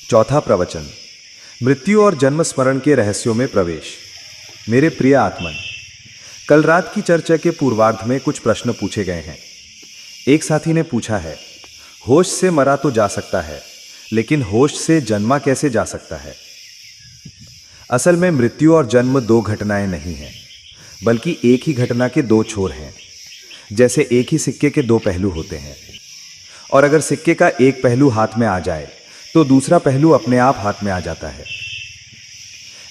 चौथा प्रवचन, मृत्यु और जन्म स्मरण के रहस्यों में प्रवेश। मेरे प्रिय आत्मन, कल रात की चर्चा के पूर्वार्ध में कुछ प्रश्न पूछे गए हैं। एक साथी ने पूछा है, होश से मरा तो जा सकता है, लेकिन होश से जन्मा कैसे जा सकता है? असल में मृत्यु और जन्म दो घटनाएं नहीं हैं, बल्कि एक ही घटना के दो छोर हैं। जैसे एक ही सिक्के के दो पहलू होते हैं, और अगर सिक्के का एक पहलू हाथ में आ जाए तो दूसरा पहलू अपने आप हाथ में आ जाता है।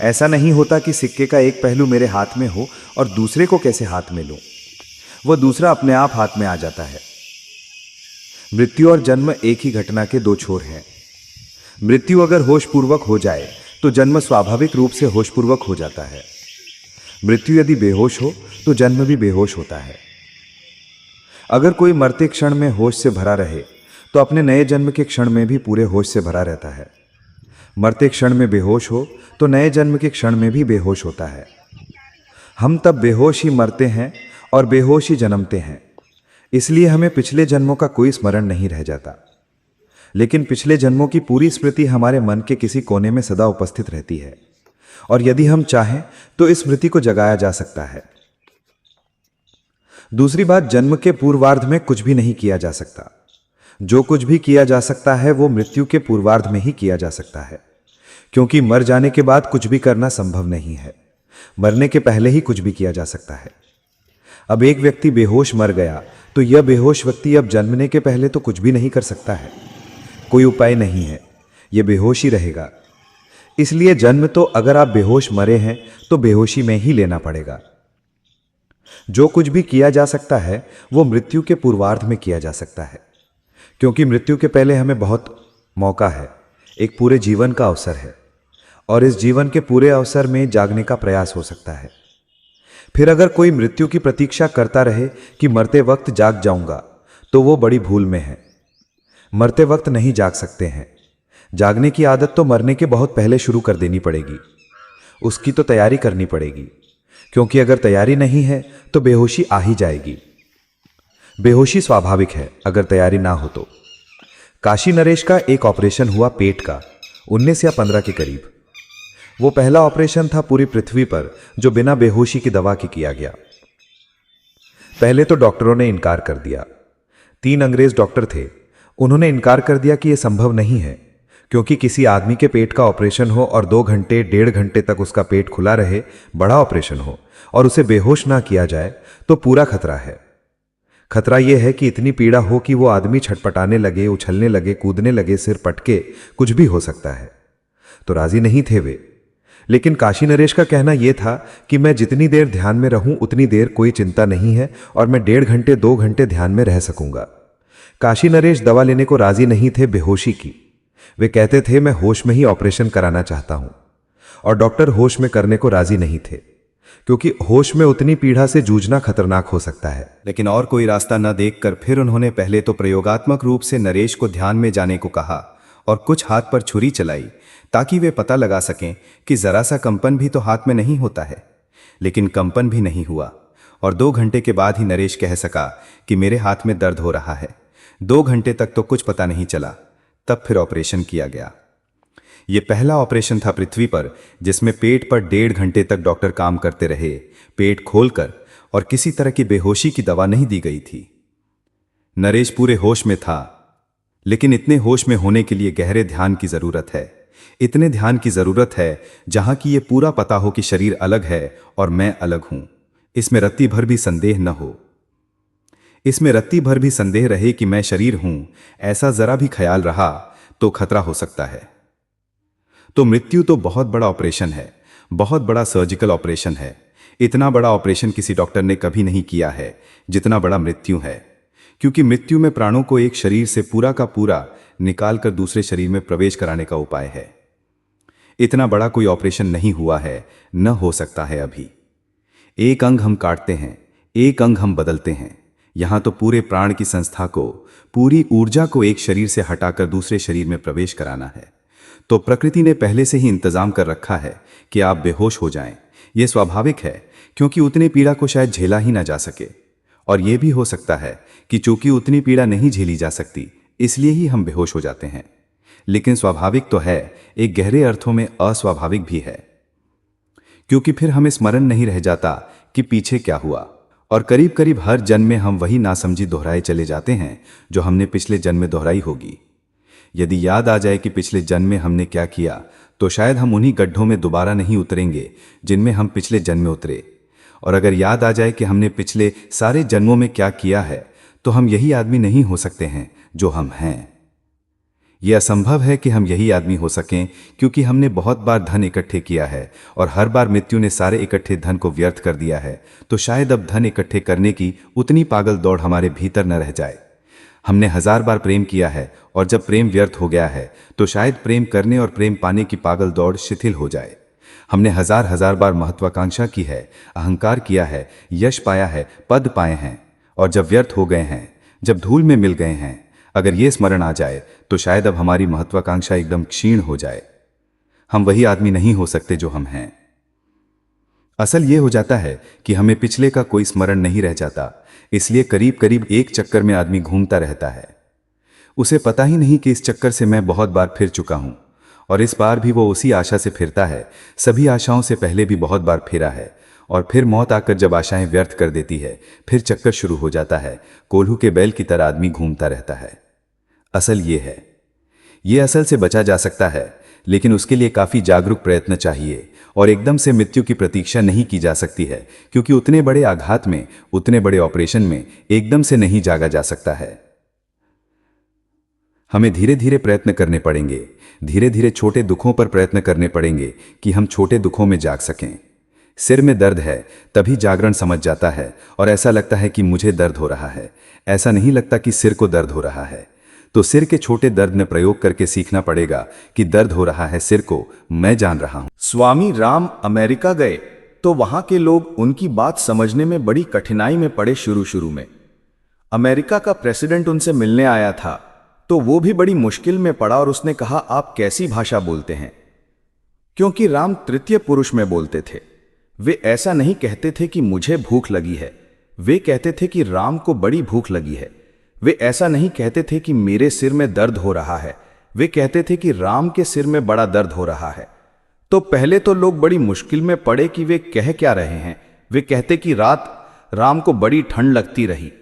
ऐसा नहीं होता कि सिक्के का एक पहलू मेरे हाथ में हो और दूसरे को कैसे हाथ में लूं, वह दूसरा अपने आप हाथ में आ जाता है। मृत्यु और जन्म एक ही घटना के दो छोर हैं। मृत्यु अगर होशपूर्वक हो जाए तो जन्म स्वाभाविक रूप से होशपूर्वक हो जाता है। मृत्यु यदि बेहोश हो तो जन्म भी बेहोश होता है। अगर कोई मरते क्षण में होश से भरा रहे तो अपने नए जन्म के क्षण में भी पूरे होश से भरा रहता है। मरते क्षण में बेहोश हो तो नए जन्म के क्षण में भी बेहोश होता है। हम तब बेहोश ही मरते हैं और बेहोश ही जन्मते हैं। इसलिए हमें पिछले जन्मों का कोई स्मरण नहीं रह जाता, लेकिन पिछले जन्मों की पूरी स्मृति हमारे मन के किसी कोने में सदा उपस्थित रहती है, और यदि हम चाहें तो इस स्मृति को जगाया जा सकता है। दूसरी बात, जन्म के पूर्वार्ध में कुछ भी नहीं किया जा सकता। जो कुछ भी किया जा सकता है वो मृत्यु के पूर्वार्ध में ही किया जा सकता है, क्योंकि मर जाने के बाद कुछ भी करना संभव नहीं है। मरने के पहले ही कुछ भी किया जा सकता है। अब एक व्यक्ति बेहोश मर गया तो यह बेहोश व्यक्ति अब जन्मने के पहले तो कुछ भी नहीं कर सकता है। कोई उपाय नहीं है, यह बेहोश ही रहेगा। इसलिए जन्म तो अगर आप बेहोश मरे हैं तो बेहोशी में ही लेना पड़ेगा। जो कुछ भी किया जा सकता है वो मृत्यु के पूर्वार्ध में किया जा सकता है, क्योंकि मृत्यु के पहले हमें बहुत मौका है, एक पूरे जीवन का अवसर है, और इस जीवन के पूरे अवसर में जागने का प्रयास हो सकता है। फिर अगर कोई मृत्यु की प्रतीक्षा करता रहे कि मरते वक्त जाग जाऊंगा, तो वो बड़ी भूल में है। मरते वक्त नहीं जाग सकते हैं। जागने की आदत तो मरने के बहुत पहले शुरू कर देनी पड़ेगी। उसकी तो तैयारी करनी पड़ेगी, क्योंकि अगर तैयारी नहीं है तो बेहोशी आ ही जाएगी। बेहोशी स्वाभाविक है अगर तैयारी ना हो तो। काशी नरेश का एक ऑपरेशन हुआ पेट का, 19 या 15 के करीब। वो पहला ऑपरेशन था पूरी पृथ्वी पर जो बिना बेहोशी की दवा के किया गया। पहले तो डॉक्टरों ने इनकार कर दिया। 3 अंग्रेज डॉक्टर थे, उन्होंने इनकार कर दिया कि यह संभव नहीं है, क्योंकि किसी आदमी के पेट का ऑपरेशन हो और 2 घंटे 1.5 घंटे तक उसका पेट खुला रहे, बड़ा ऑपरेशन हो, और उसे बेहोश ना किया जाए तो पूरा खतरा है। खतरा यह है कि इतनी पीड़ा हो कि वो आदमी छटपटाने लगे, उछलने लगे, कूदने लगे, सिर पटके, कुछ भी हो सकता है। तो राजी नहीं थे वे। लेकिन काशी नरेश का कहना यह था कि मैं जितनी देर ध्यान में रहूं उतनी देर कोई चिंता नहीं है, और मैं 1.5 घंटे 2 घंटे ध्यान में रह सकूंगा। काशी नरेश दवा लेने को राजी नहीं थे बेहोशी की। वे कहते थे मैं होश में ही ऑपरेशन कराना चाहता हूं, और डॉक्टर होश में करने को राजी नहीं थे, क्योंकि होश में उतनी पीड़ा से जूझना खतरनाक हो सकता है। लेकिन और कोई रास्ता न देखकर फिर उन्होंने पहले तो प्रयोगात्मक रूप से नरेश को ध्यान में जाने को कहा और कुछ हाथ पर छुरी चलाई, ताकि वे पता लगा सकें कि जरा सा कंपन भी तो हाथ में नहीं होता है। लेकिन कंपन भी नहीं हुआ, और 2 घंटे के बाद ही नरेश कह सका कि मेरे हाथ में दर्द हो रहा है। 2 घंटे तक तो कुछ पता नहीं चला। तब फिर ऑपरेशन किया गया। यह पहला ऑपरेशन था पृथ्वी पर जिसमें पेट पर 1.5 घंटे तक डॉक्टर काम करते रहे, पेट खोलकर, और किसी तरह की बेहोशी की दवा नहीं दी गई थी। नरेश पूरे होश में था, लेकिन इतने होश में होने के लिए गहरे ध्यान की जरूरत है। इतने ध्यान की जरूरत है जहां की यह पूरा पता हो कि शरीर अलग है और मैं अलग हूं। इसमें रत्ती भर भी संदेह न हो। इसमें रत्ती भर भी संदेह रहे कि मैं शरीर हूं, ऐसा जरा भी ख्याल रहा तो खतरा हो सकता है। तो मृत्यु तो बहुत बड़ा ऑपरेशन है, बहुत बड़ा सर्जिकल ऑपरेशन है। इतना बड़ा ऑपरेशन किसी डॉक्टर ने कभी नहीं किया है जितना बड़ा मृत्यु है, क्योंकि मृत्यु में प्राणों को एक शरीर से पूरा का पूरा निकालकर दूसरे शरीर में प्रवेश कराने का उपाय है। इतना बड़ा कोई ऑपरेशन नहीं हुआ है, न हो सकता है अभी। एक अंग हम काटते हैं, एक अंग हम बदलते हैं। यहां तो पूरे प्राण की संस्था को, पूरी ऊर्जा को एक शरीर से हटाकर दूसरे शरीर में प्रवेश कराना है। तो प्रकृति ने पहले से ही इंतजाम कर रखा है कि आप बेहोश हो जाएं। यह स्वाभाविक है, क्योंकि उतनी पीड़ा को शायद झेला ही ना जा सके, और यह भी हो सकता है कि चूंकि उतनी पीड़ा नहीं झेली जा सकती, इसलिए ही हम बेहोश हो जाते हैं। लेकिन स्वाभाविक तो है, एक गहरे अर्थों में अस्वाभाविक भी है, क्योंकि फिर हमें स्मरण नहीं रह जाता कि पीछे क्या हुआ, और करीब करीब हर जन्म में हम वही नासमझी दोहराए चले जाते हैं जो हमने पिछले जन्म में दोहराई होगी। यदि याद आ जाए कि पिछले जन्म में हमने क्या किया, तो शायद हम उन्हीं गड्ढों में दोबारा नहीं उतरेंगे जिनमें हम पिछले जन्म में उतरे। और अगर याद आ जाए कि हमने पिछले सारे जन्मों में क्या किया है, तो हम यही आदमी नहीं हो सकते हैं जो हम हैं। यह असंभव है कि हम यही आदमी हो सकें, क्योंकि हमने बहुत बार धन इकट्ठे किया है और हर बार मृत्यु ने सारे इकट्ठे धन को व्यर्थ कर दिया है। तो शायद अब धन इकट्ठे करने की उतनी पागल दौड़ हमारे भीतर न रह जाए। हमने 1000 बार प्रेम किया है और जब प्रेम व्यर्थ हो गया है, तो शायद प्रेम करने और प्रेम पाने की पागल दौड़ शिथिल हो जाए। हमने हजार बार महत्वाकांक्षा की है, अहंकार किया है, यश पाया है, पद पाए हैं, और जब व्यर्थ हो गए हैं, जब धूल में मिल गए हैं, अगर ये स्मरण आ जाए, तो शायद अब हमारी महत्वाकांक्षा एकदम क्षीण हो जाए। हम वही आदमी नहीं हो सकते जो हम हैं। असल ये हो जाता है कि हमें पिछले का कोई स्मरण नहीं रह जाता, इसलिए करीब करीब एक चक्कर में आदमी घूमता रहता है। उसे पता ही नहीं कि इस चक्कर से मैं बहुत बार फिर चुका हूं, और इस बार भी वो उसी आशा से फिरता है। सभी आशाओं से पहले भी बहुत बार फिरा है, और फिर मौत आकर जब आशाएं व्यर्थ कर देती है, फिर चक्कर शुरू हो जाता है। कोल्हू के बैल की तरह आदमी घूमता रहता है। असल ये है, ये असल से बचा जा सकता है, लेकिन उसके लिए काफी जागरूक प्रयत्न चाहिए, और एकदम से मृत्यु की प्रतीक्षा नहीं की जा सकती है, क्योंकि उतने बड़े आघात में, उतने बड़े ऑपरेशन में एकदम से नहीं जागा जा सकता है। हमें धीरे धीरे प्रयत्न करने पड़ेंगे, धीरे धीरे छोटे दुखों पर प्रयत्न करने पड़ेंगे कि हम छोटे दुखों में जाग सकें। सिर में दर्द है, तभी जागरण समझ जाता है, और ऐसा लगता है कि मुझे दर्द हो रहा है। ऐसा नहीं लगता कि सिर को दर्द हो रहा है। तो सिर के छोटे दर्द में प्रयोग करके सीखना पड़ेगा कि दर्द हो रहा है सिर को, मैं जान रहा हूं। स्वामी राम अमेरिका गए तो वहां के लोग उनकी बात समझने में बड़ी कठिनाई में पड़े। शुरू में अमेरिका का प्रेसिडेंट उनसे मिलने आया था, तो वो भी बड़ी मुश्किल में पड़ा और उसने कहा, आप कैसी भाषा बोलते हैं? क्योंकि राम तृतीय पुरुष में बोलते थे। वे ऐसा नहीं कहते थे कि मुझे भूख लगी है, वे कहते थे कि राम को बड़ी भूख लगी है। वे ऐसा नहीं कहते थे कि मेरे सिर में दर्द हो रहा है, वे कहते थे कि राम के सिर में बड़ा दर्द हो रहा है। तो पहले तो लोग बड़ी मुश्किल में पड़े कि वे कह क्या रहे हैं। वे कहते कि रात राम को बड़ी ठंड लगती रही।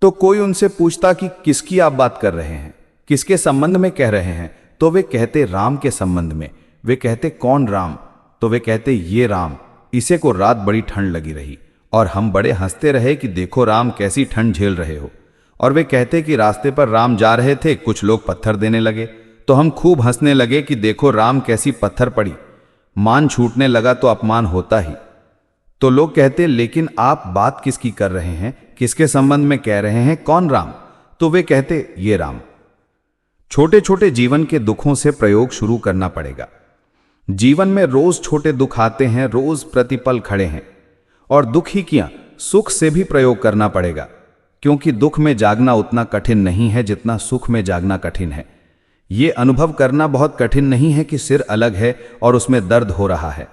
तो कोई उनसे पूछता कि किसकी आप बात कर रहे हैं, किसके संबंध में कह रहे हैं? तो वे कहते राम के संबंध में। वे कहते कौन राम? तो वे कहते ये राम, इसे को रात बड़ी ठंड लगी रही। और हम बड़े हंसते रहे कि देखो राम कैसी ठंड झेल रहे हो। और वे कहते कि रास्ते पर राम जा रहे थे, कुछ लोग पत्थर देने लगे, तो हम खूब हंसने लगे कि देखो राम कैसी पत्थर पड़ी। मान छूटने लगा तो अपमान होता ही। तो लोग कहते लेकिन आप बात किसकी कर रहे हैं, किसके संबंध में कह रहे हैं, कौन राम? तो वे कहते ये राम। छोटे छोटे जीवन के दुखों से प्रयोग शुरू करना पड़ेगा। जीवन में रोज छोटे दुख आते हैं, रोज प्रतिपल खड़े हैं, और दुख ही क्या, सुख से भी प्रयोग करना पड़ेगा, क्योंकि दुख में जागना उतना कठिन नहीं है जितना सुख में जागना कठिन है। यह अनुभव करना बहुत कठिन नहीं है कि सिर अलग है और उसमें दर्द हो रहा है,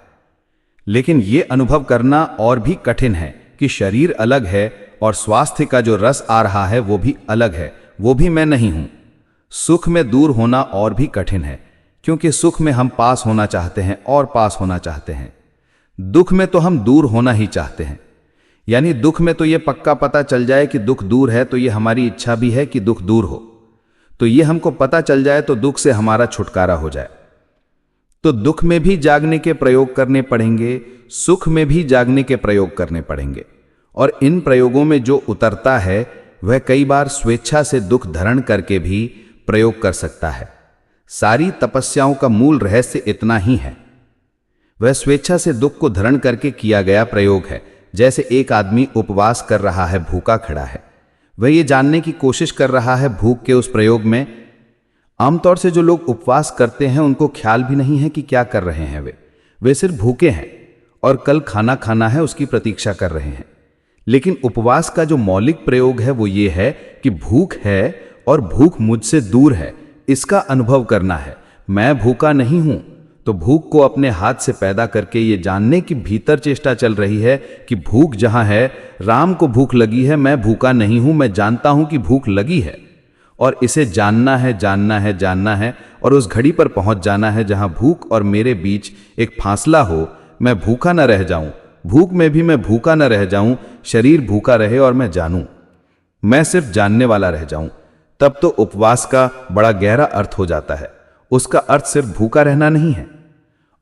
लेकिन यह अनुभव करना और भी कठिन है कि शरीर अलग है और स्वास्थ्य का जो रस आ रहा है वो भी अलग है, वो भी मैं नहीं हूं। सुख में दूर होना और भी कठिन है, क्योंकि सुख में हम पास होना चाहते हैं और पास होना चाहते हैं। दुख में तो हम दूर होना ही चाहते हैं। यानी दुख में तो यह पक्का पता चल जाए कि दुख दूर है, तो यह हमारी इच्छा भी है कि दुख दूर हो। तो यह हमको पता चल जाए तो दुख से हमारा छुटकारा हो जाए। तो दुख में भी जागने के प्रयोग करने पड़ेंगे, सुख में भी जागने के प्रयोग करने पड़ेंगे। और इन प्रयोगों में जो उतरता है वह कई बार स्वेच्छा से दुख धारण करके भी प्रयोग कर सकता है। सारी तपस्याओं का मूल रहस्य इतना ही है, वह स्वेच्छा से दुख को धारण करके किया गया प्रयोग है। जैसे एक आदमी उपवास कर रहा है, भूखा खड़ा है, वह ये जानने की कोशिश कर रहा है भूख के उस प्रयोग में। आमतौर से जो लोग उपवास करते हैं उनको ख्याल भी नहीं है कि क्या कर रहे हैं। वे सिर्फ भूखे हैं और कल खाना खाना है उसकी प्रतीक्षा कर रहे हैं। लेकिन उपवास का जो मौलिक प्रयोग है वो ये है कि भूख है और भूख मुझसे दूर है, इसका अनुभव करना है। मैं भूखा नहीं हूं, तो भूख को अपने हाथ से पैदा करके ये जानने की भीतर चेष्टा चल रही है कि भूख जहां है, राम को भूख लगी है, मैं भूखा नहीं हूं, मैं जानता हूं कि भूख लगी है। और इसे जानना है, जानना है, जानना है, और उस घड़ी पर पहुंच जाना है जहां भूख और मेरे बीच एक फासला हो। मैं भूखा न रह जाऊं, भूख में भी मैं भूखा न रह जाऊं, शरीर भूखा रहे और मैं जानूं, मैं सिर्फ जानने वाला रह जाऊं। तब तो उपवास का बड़ा गहरा अर्थ हो जाता है। उसका अर्थ सिर्फ भूखा रहना नहीं है।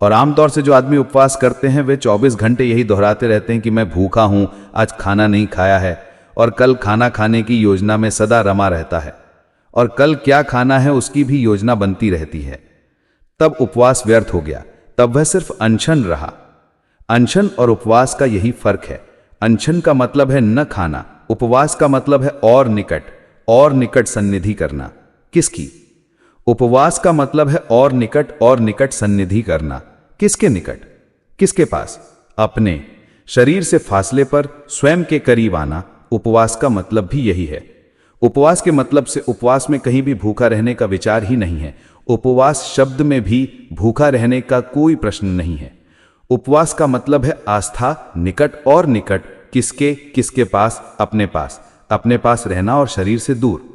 और आमतौर से जो आदमी उपवास करते हैं वे 24 घंटे यही दोहराते रहते हैं कि मैं भूखा हूं, आज खाना नहीं खाया है, और कल खाना खाने की योजना में सदा रमा रहता है, और कल क्या खाना है उसकी भी योजना बनती रहती है। तब उपवास व्यर्थ हो गया, तब वह सिर्फ अनशन रहा। अनशन और उपवास का यही फर्क है। अनशन का मतलब है न खाना, उपवास का मतलब है और निकट सन्निधि करना। किसकी? उपवास का मतलब है और निकट सन्निधि करना। किसके निकट? किसके पास? अपने शरीर से फासले पर स्वयं के करीब आना। उपवास का मतलब भी यही है। उपवास के मतलब से उपवास में कहीं भी भूखा रहने का विचार ही नहीं है। उपवास शब्द में भी भूखा रहने का कोई प्रश्न नहीं है। उपवास का मतलब है आस्था, निकट और निकट। किसके? किसके पास? अपने पास रहना और शरीर से दूर।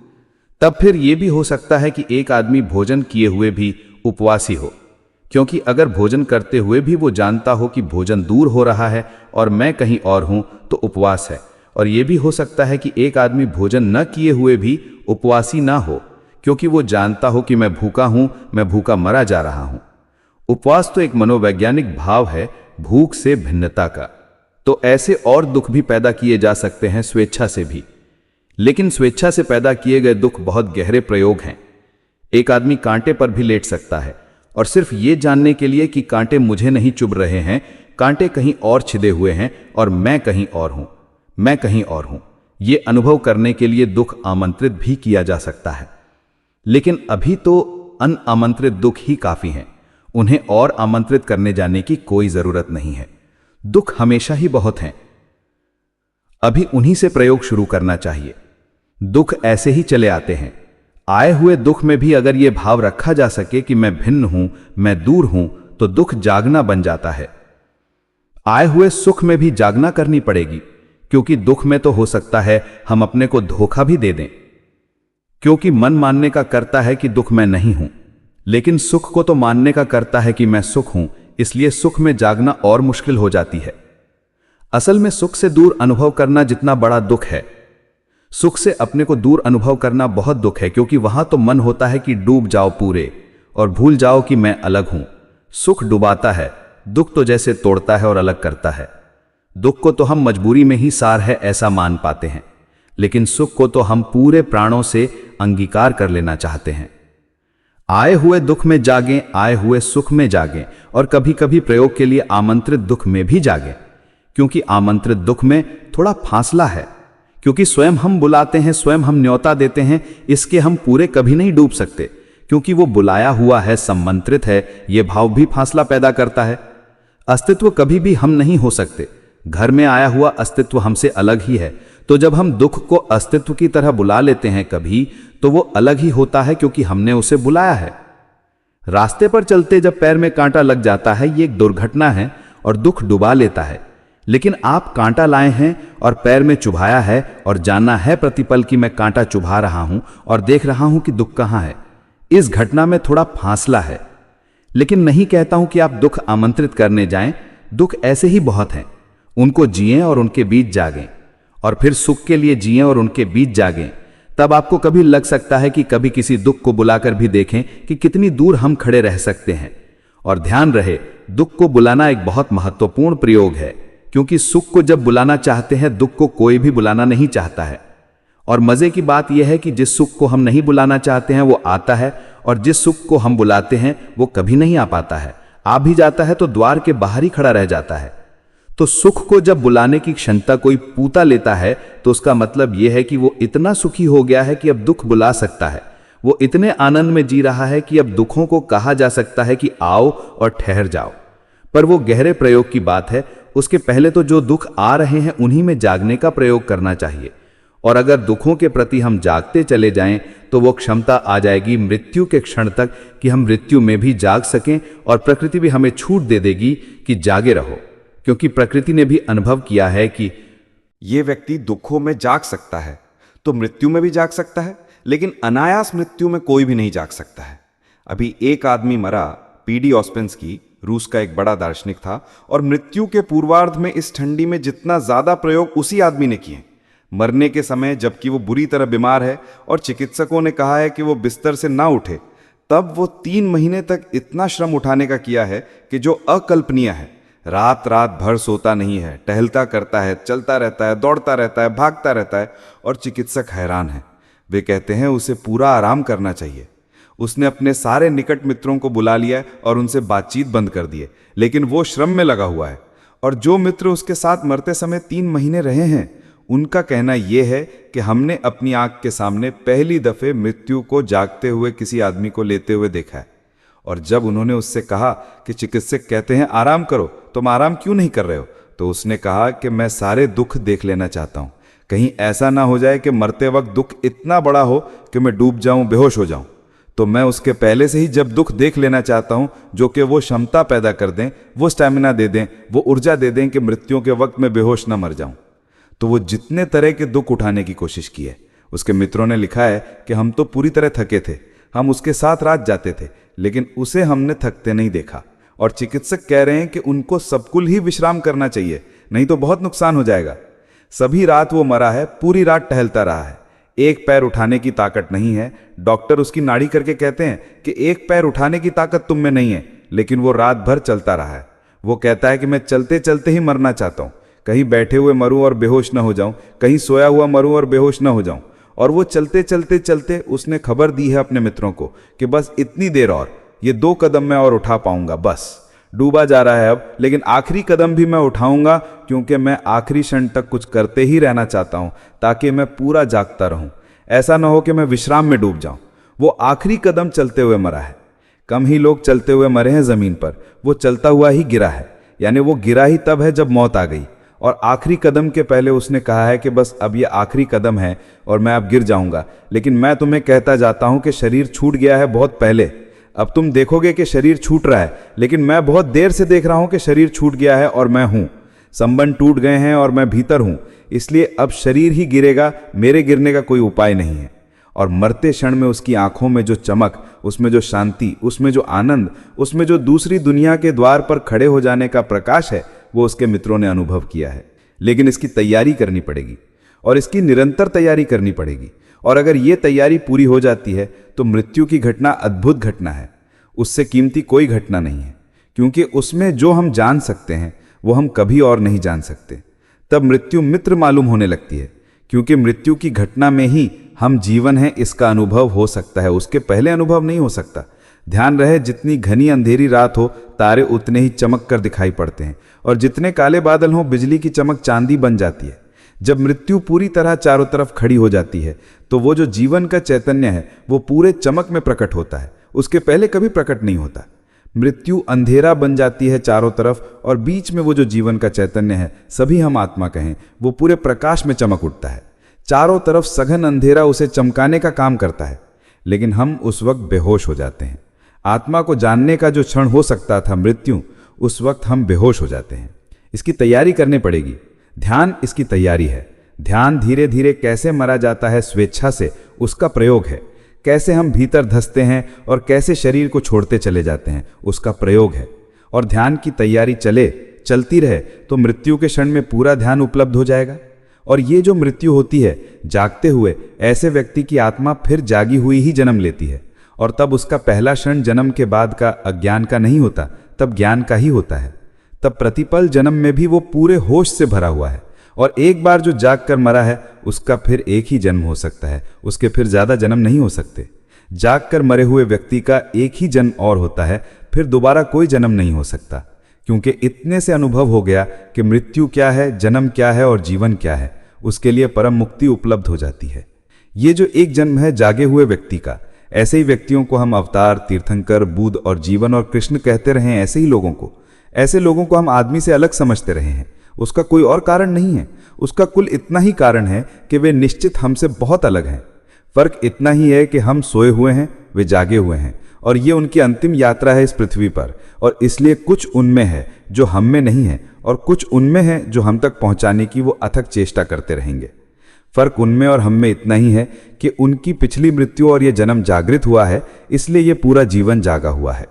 तब फिर यह भी हो सकता है कि एक आदमी भोजन किए हुए भी उपवासी हो, क्योंकि अगर भोजन करते हुए भी वो जानता हो कि भोजन दूर हो रहा है और मैं कहीं और हूं तो उपवास है। और यह भी हो सकता है कि एक आदमी भोजन न किए हुए भी उपवासी ना हो, क्योंकि वो जानता हो कि मैं भूखा हूं, मैं भूखा मरा जा रहा हूं। उपवास तो एक मनोवैज्ञानिक भाव है, भूख से भिन्नता का। तो ऐसे और दुख भी पैदा किए जा सकते हैं स्वेच्छा से भी, लेकिन स्वेच्छा से पैदा किए गए दुख बहुत गहरे प्रयोग हैं। एक आदमी कांटे पर भी लेट सकता है, और सिर्फ ये जानने के लिए कि कांटे मुझे नहीं चुभ रहे हैं, कांटे कहीं और छिदे हुए हैं और मैं कहीं और हूं। ये अनुभव करने के लिए दुख आमंत्रित भी किया जा सकता है, लेकिन अभी तो अनामंत्रित दुख ही काफी हैं। उन्हें और आमंत्रित करने जाने की कोई जरूरत नहीं है। दुख हमेशा ही बहुत हैं, अभी उन्हीं से प्रयोग शुरू करना चाहिए। दुख ऐसे ही चले आते हैं। आए हुए दुख में भी अगर यह भाव रखा जा सके कि मैं भिन्न हूं, मैं दूर हूं, तो दुख जागना बन जाता है। आए हुए सुख में भी जागना करनी पड़ेगी, क्योंकि दुख में तो हो सकता है हम अपने को धोखा भी दे दें, क्योंकि मन मानने का करता है कि दुख मैं नहीं हूं, लेकिन सुख को तो मानने का करता है कि मैं सुख हूं। इसलिए सुख में जागना और मुश्किल हो जाती है। असल में सुख से दूर अनुभव करना जितना बड़ा दुख है, सुख से अपने को दूर अनुभव करना बहुत दुख है, क्योंकि वहां तो मन होता है कि डूब जाओ पूरे और भूल जाओ कि मैं अलग हूं। सुख डुबाता है, दुख तो जैसे तोड़ता है और अलग करता है। दुख को तो हम मजबूरी में ही सार है ऐसा मान पाते हैं, लेकिन सुख को तो हम पूरे प्राणों से अंगीकार कर लेना चाहते हैं। आए हुए दुख में जागें, आए हुए सुख में जागें, और कभी कभी प्रयोग के लिए आमंत्रित दुख में भी जागें, क्योंकि आमंत्रित दुख में थोड़ा फासला है, क्योंकि स्वयं हम बुलाते हैं, स्वयं हम न्योता देते हैं, इसके हम पूरे कभी नहीं डूब सकते, क्योंकि वो बुलाया हुआ है, सम्मंत्रित है। ये भाव भी फासला पैदा करता है। अस्तित्व कभी भी हम नहीं हो सकते। घर में आया हुआ अस्तित्व हमसे अलग ही है, तो जब हम दुख को अस्तित्व की तरह बुला लेते हैं कभी, तो वो अलग ही होता है, क्योंकि हमने उसे बुलाया है। रास्ते पर चलते जब पैर में कांटा लग जाता है, ये एक दुर्घटना है और दुख डुबा लेता है। लेकिन आप कांटा लाए हैं और पैर में चुभाया है, और जानना है प्रतिपल कि मैं कांटा चुभा रहा हूं और देख रहा हूं कि दुख कहां है। इस घटना में थोड़ा फासला है, लेकिन नहीं कहता हूं कि आप दुख आमंत्रित करने जाएं। दुख ऐसे ही बहुत हैं, उनको जिएं और उनके बीच जागें, और फिर सुख के लिए जिएं और उनके बीच जागें। तब आपको कभी लग सकता है कि कभी किसी दुख को बुलाकर भी देखें कि कितनी दूर हम खड़े रह सकते हैं। और ध्यान रहे, दुख को बुलाना एक बहुत महत्वपूर्ण प्रयोग है, क्योंकि सुख को जब बुलाना चाहते हैं, दुख को कोई भी बुलाना नहीं चाहता है। और मजे की बात यह है कि जिस सुख को हम नहीं बुलाना चाहते हैं वो आता है, और जिस सुख को हम बुलाते हैं वो कभी नहीं आ पाता है। आ भी जाता है तो द्वार के बाहर ही खड़ा रह जाता है। तो सुख को जब बुलाने की क्षमता कोई पूता लेता है, तो उसका मतलब यह है कि वो इतना सुखी हो गया है कि अब दुख बुला सकता है। वो इतने आनंद में जी रहा है कि अब दुखों को कहा जा सकता है कि आओ और ठहर जाओ। पर वो गहरे प्रयोग की बात है। उसके पहले तो जो दुख आ रहे हैं उन्हीं में जागने का प्रयोग करना चाहिए। और अगर दुखों के प्रति हम जागते चले जाएं, तो वो क्षमता आ जाएगी मृत्यु के क्षण तक कि हम मृत्यु में भी जाग सकें, और प्रकृति भी हमें छूट दे देगी कि जागे रहो, क्योंकि प्रकृति ने भी अनुभव किया है कि ये व्यक्ति दुखों में जाग सकता है तो मृत्यु में भी जाग सकता है, लेकिन अनायास मृत्यु में कोई भी नहीं जाग सकता है। अभी एक आदमी मरा, पीडी ऑस्पेंस्की, रूस का एक बड़ा दार्शनिक था, और मृत्यु के पूर्वार्ध में इस ठंडी में जितना ज्यादा प्रयोग उसी आदमी ने किए। मरने के समय जबकि वो बुरी तरह बीमार है और चिकित्सकों ने कहा है कि वो बिस्तर से ना उठे, तब वो 3 महीने तक इतना श्रम उठाने का किया है कि जो अकल्पनीय है। रात रात भर सोता नहीं है, टहलता करता है, चलता रहता है, दौड़ता रहता है, भागता रहता है, और चिकित्सक हैरान है। वे कहते हैं उसे पूरा आराम करना चाहिए। उसने अपने सारे निकट मित्रों को बुला लिया और उनसे बातचीत बंद कर दिए, लेकिन वो श्रम में लगा हुआ है। और जो मित्र उसके साथ मरते समय 3 महीने रहे हैं, उनका कहना यह है कि हमने अपनी आंख के सामने पहली दफे मृत्यु को जागते हुए किसी आदमी को लेते हुए देखा है। और जब उन्होंने उससे कहा कि चिकित्सक कहते हैं आराम करो, तुम आराम क्यों नहीं कर रहे हो, तो उसने कहा कि मैं सारे दुख देख लेना चाहता हूं। कहीं ऐसा ना हो जाए कि मरते वक्त दुख इतना बड़ा हो कि मैं डूब जाऊं, बेहोश हो जाऊं। तो मैं उसके पहले से ही जब दुख देख लेना चाहता हूं, जो कि वो क्षमता पैदा कर दें, वो स्टैमिना दे दें, वो ऊर्जा दे दें कि मृत्यु के वक्त मैं बेहोश ना मर जाऊं। तो वो जितने तरह के दुख उठाने की कोशिश की है। उसके मित्रों ने लिखा है कि हम तो पूरी तरह थके थे, हम उसके साथ रात जाते थे, लेकिन उसे हमने थकते नहीं देखा। और चिकित्सक कह रहे हैं कि उनको सबकुल ही विश्राम करना चाहिए, नहीं तो बहुत नुकसान हो जाएगा। सभी रात वो मरा है, पूरी रात टहलता रहा है, एक पैर उठाने की ताकत नहीं है। डॉक्टर उसकी नाड़ी करके कहते हैं कि एक पैर उठाने की ताकत तुम में नहीं है, लेकिन वो रात भर चलता रहा है। वो कहता है कि मैं चलते चलते ही मरना चाहता हूं, कहीं बैठे हुए मरूं और बेहोश न हो जाऊं, कहीं सोया हुआ मरूं और बेहोश न हो जाऊं। और वो चलते चलते चलते उसने खबर दी है अपने मित्रों को कि बस इतनी देर और, ये 2 कदम मैं और उठा पाऊंगा, बस डूबा जा रहा है अब, लेकिन आखिरी कदम भी मैं उठाऊंगा, क्योंकि मैं आखिरी क्षण तक कुछ करते ही रहना चाहता हूं, ताकि मैं पूरा जागता रहूं। ऐसा ना हो कि मैं विश्राम में डूब जाऊं। वो आखिरी कदम चलते हुए मरा है। कम ही लोग चलते हुए मरे हैं जमीन पर, वो चलता हुआ ही गिरा है। यानी वो गिरा ही तब है जब मौत आ गई, और आखिरी कदम के पहले उसने कहा है कि बस अब ये आखिरी कदम है और मैं अब गिर जाऊंगा। लेकिन मैं तुम्हें कहता जाता हूं कि शरीर छूट गया है बहुत पहले। अब तुम देखोगे कि शरीर छूट रहा है, लेकिन मैं बहुत देर से देख रहा हूं कि शरीर छूट गया है और मैं हूं। संबंध टूट गए हैं और मैं भीतर हूं, इसलिए अब शरीर ही गिरेगा, मेरे गिरने का कोई उपाय नहीं है। और मरते क्षण में उसकी आंखों में जो चमक, उसमें जो शांति, उसमें जो आनंद, उसमें जो दूसरी दुनिया के द्वार पर खड़े हो जाने का प्रकाश है, वो उसके मित्रों ने अनुभव किया है। लेकिन इसकी तैयारी करनी पड़ेगी, और इसकी निरंतर तैयारी करनी पड़ेगी। और अगर ये तैयारी पूरी हो जाती है तो मृत्यु की घटना अद्भुत घटना है, उससे कीमती कोई घटना नहीं है, क्योंकि उसमें जो हम जान सकते हैं वो हम कभी और नहीं जान सकते। तब मृत्यु मित्र मालूम होने लगती है, क्योंकि मृत्यु की घटना में ही हम जीवन हैं इसका अनुभव हो सकता है, उसके पहले अनुभव नहीं हो सकता। ध्यान रहे, जितनी घनी अंधेरी रात हो, तारे उतने ही चमक कर दिखाई पड़ते हैं, और जितने काले बादल हों, बिजली की चमक चांदी बन जाती है। जब मृत्यु पूरी तरह चारों तरफ खड़ी हो जाती है, तो वो जो जीवन का चैतन्य है वो पूरे चमक में प्रकट होता है, उसके पहले कभी प्रकट नहीं होता। मृत्यु अंधेरा बन जाती है चारों तरफ, और बीच में वो जो जीवन का चैतन्य है, सभी हम आत्मा कहें, वो पूरे प्रकाश में चमक उठता है। चारों तरफ सघन अंधेरा उसे चमकाने का काम करता है, लेकिन हम उस वक्त बेहोश हो जाते हैं। आत्मा को जानने का जो क्षण हो सकता था मृत्यु, उस वक्त हम बेहोश हो जाते हैं। इसकी तैयारी करनी पड़ेगी। ध्यान इसकी तैयारी है। ध्यान धीरे धीरे कैसे मरा जाता है स्वेच्छा से, उसका प्रयोग है। कैसे हम भीतर धंसते हैं और कैसे शरीर को छोड़ते चले जाते हैं, उसका प्रयोग है। और ध्यान की तैयारी चलती रहे तो मृत्यु के क्षण में पूरा ध्यान उपलब्ध हो जाएगा। और ये जो मृत्यु होती है, जागते हुए ऐसे व्यक्ति की आत्मा फिर जागी हुई ही जन्म लेती है, और तब उसका पहला क्षण जन्म के बाद का अज्ञान का नहीं होता, तब ज्ञान का ही होता है। तब प्रतिपल जन्म में भी वो पूरे होश से भरा हुआ है, और एक बार जो जाग कर मरा है उसका फिर एक ही जन्म हो सकता है, उसके फिर ज्यादा जन्म नहीं हो सकते। जाग कर मरे हुए व्यक्ति का एक ही जन्म और होता है, फिर दोबारा कोई जन्म नहीं हो सकता, क्योंकि इतने से अनुभव हो गया कि मृत्यु क्या है, जन्म क्या है और जीवन क्या है। उसके लिए परम मुक्ति उपलब्ध हो जाती है। ये जो एक जन्म है जागे हुए व्यक्ति का, ऐसे ही व्यक्तियों को हम अवतार, तीर्थंकर, बुद्ध और जीवन और कृष्ण कहते रहे हैं। ऐसे लोगों को हम आदमी से अलग समझते रहे हैं। उसका कोई और कारण नहीं है, उसका कुल इतना ही कारण है कि वे निश्चित हमसे बहुत अलग हैं। फर्क इतना ही है कि हम सोए हुए हैं, वे जागे हुए हैं, और ये उनकी अंतिम यात्रा है इस पृथ्वी पर। और इसलिए कुछ उनमें है जो हम में नहीं है, और कुछ उनमें है जो हम तक पहुंचाने की वो अथक चेष्टा करते रहेंगे। फर्क उनमें और हम में इतना ही है कि उनकी पिछली मृत्यु और ये जन्म जागृत हुआ है, इसलिए ये पूरा जीवन जागा हुआ है।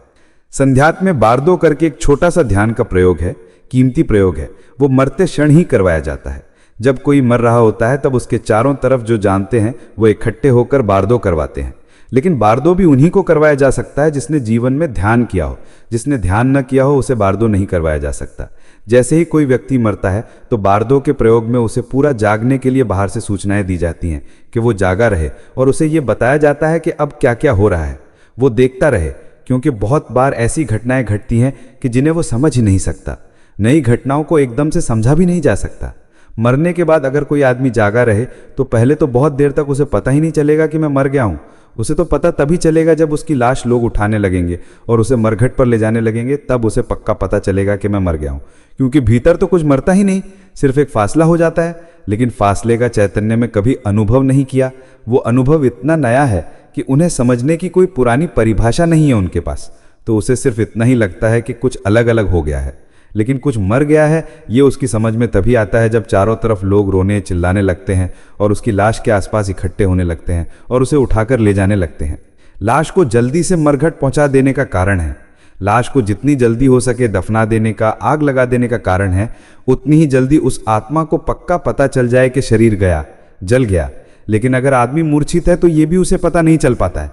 संध्यात्म में बारदो करके एक छोटा सा ध्यान का प्रयोग है, कीमती प्रयोग है। वो मरते क्षण ही करवाया जाता है। जब कोई मर रहा होता है तब उसके चारों तरफ जो जानते हैं वो इकट्ठे होकर बारदो करवाते हैं। लेकिन बारदो भी उन्हीं को करवाया जा सकता है जिसने जीवन में ध्यान किया हो। जिसने ध्यान न किया हो उसे बारदो नहीं करवाया जा सकता। जैसे ही कोई व्यक्ति मरता है तो बारदो के प्रयोग में उसे पूरा जागने के लिए बाहर से सूचनाएं दी जाती हैं कि वो जागा रहे, और उसे ये बताया जाता है कि अब क्या क्या हो रहा है। वो देखता रहे, क्योंकि बहुत बार ऐसी घटनाएं घटती हैं कि जिन्हें वो समझ ही नहीं सकता। नई घटनाओं को एकदम से समझा भी नहीं जा सकता। मरने के बाद अगर कोई आदमी जागा रहे तो पहले तो बहुत देर तक उसे पता ही नहीं चलेगा कि मैं मर गया हूँ। उसे तो पता तभी चलेगा जब उसकी लाश लोग उठाने लगेंगे और उसे मरघट पर ले जाने लगेंगे, तब उसे पक्का पता चलेगा कि मैं मर गया हूँ। क्योंकि भीतर तो कुछ मरता ही नहीं, सिर्फ एक फासला हो जाता है। लेकिन फासले का चैतन्य में कभी अनुभव नहीं किया। वो अनुभव इतना नया है कि उन्हें समझने की कोई पुरानी परिभाषा नहीं है उनके पास। तो उसे सिर्फ इतना ही लगता है कि कुछ अलग अलग हो गया है। लेकिन कुछ मर गया है ये उसकी समझ में तभी आता है जब चारों तरफ लोग रोने चिल्लाने लगते हैं और उसकी लाश के आसपास इकट्ठे होने लगते हैं और उसे उठाकर ले जाने लगते हैं। लाश को जल्दी से मरघट पहुंचा देने का कारण है। लाश को जितनी जल्दी हो सके दफना देने का, आग लगा देने का कारण है, उतनी ही जल्दी उस आत्मा को पक्का पता चल जाए कि शरीर गया, जल गया। लेकिन अगर आदमी मूर्छित है तो ये भी उसे पता नहीं चल पाता है।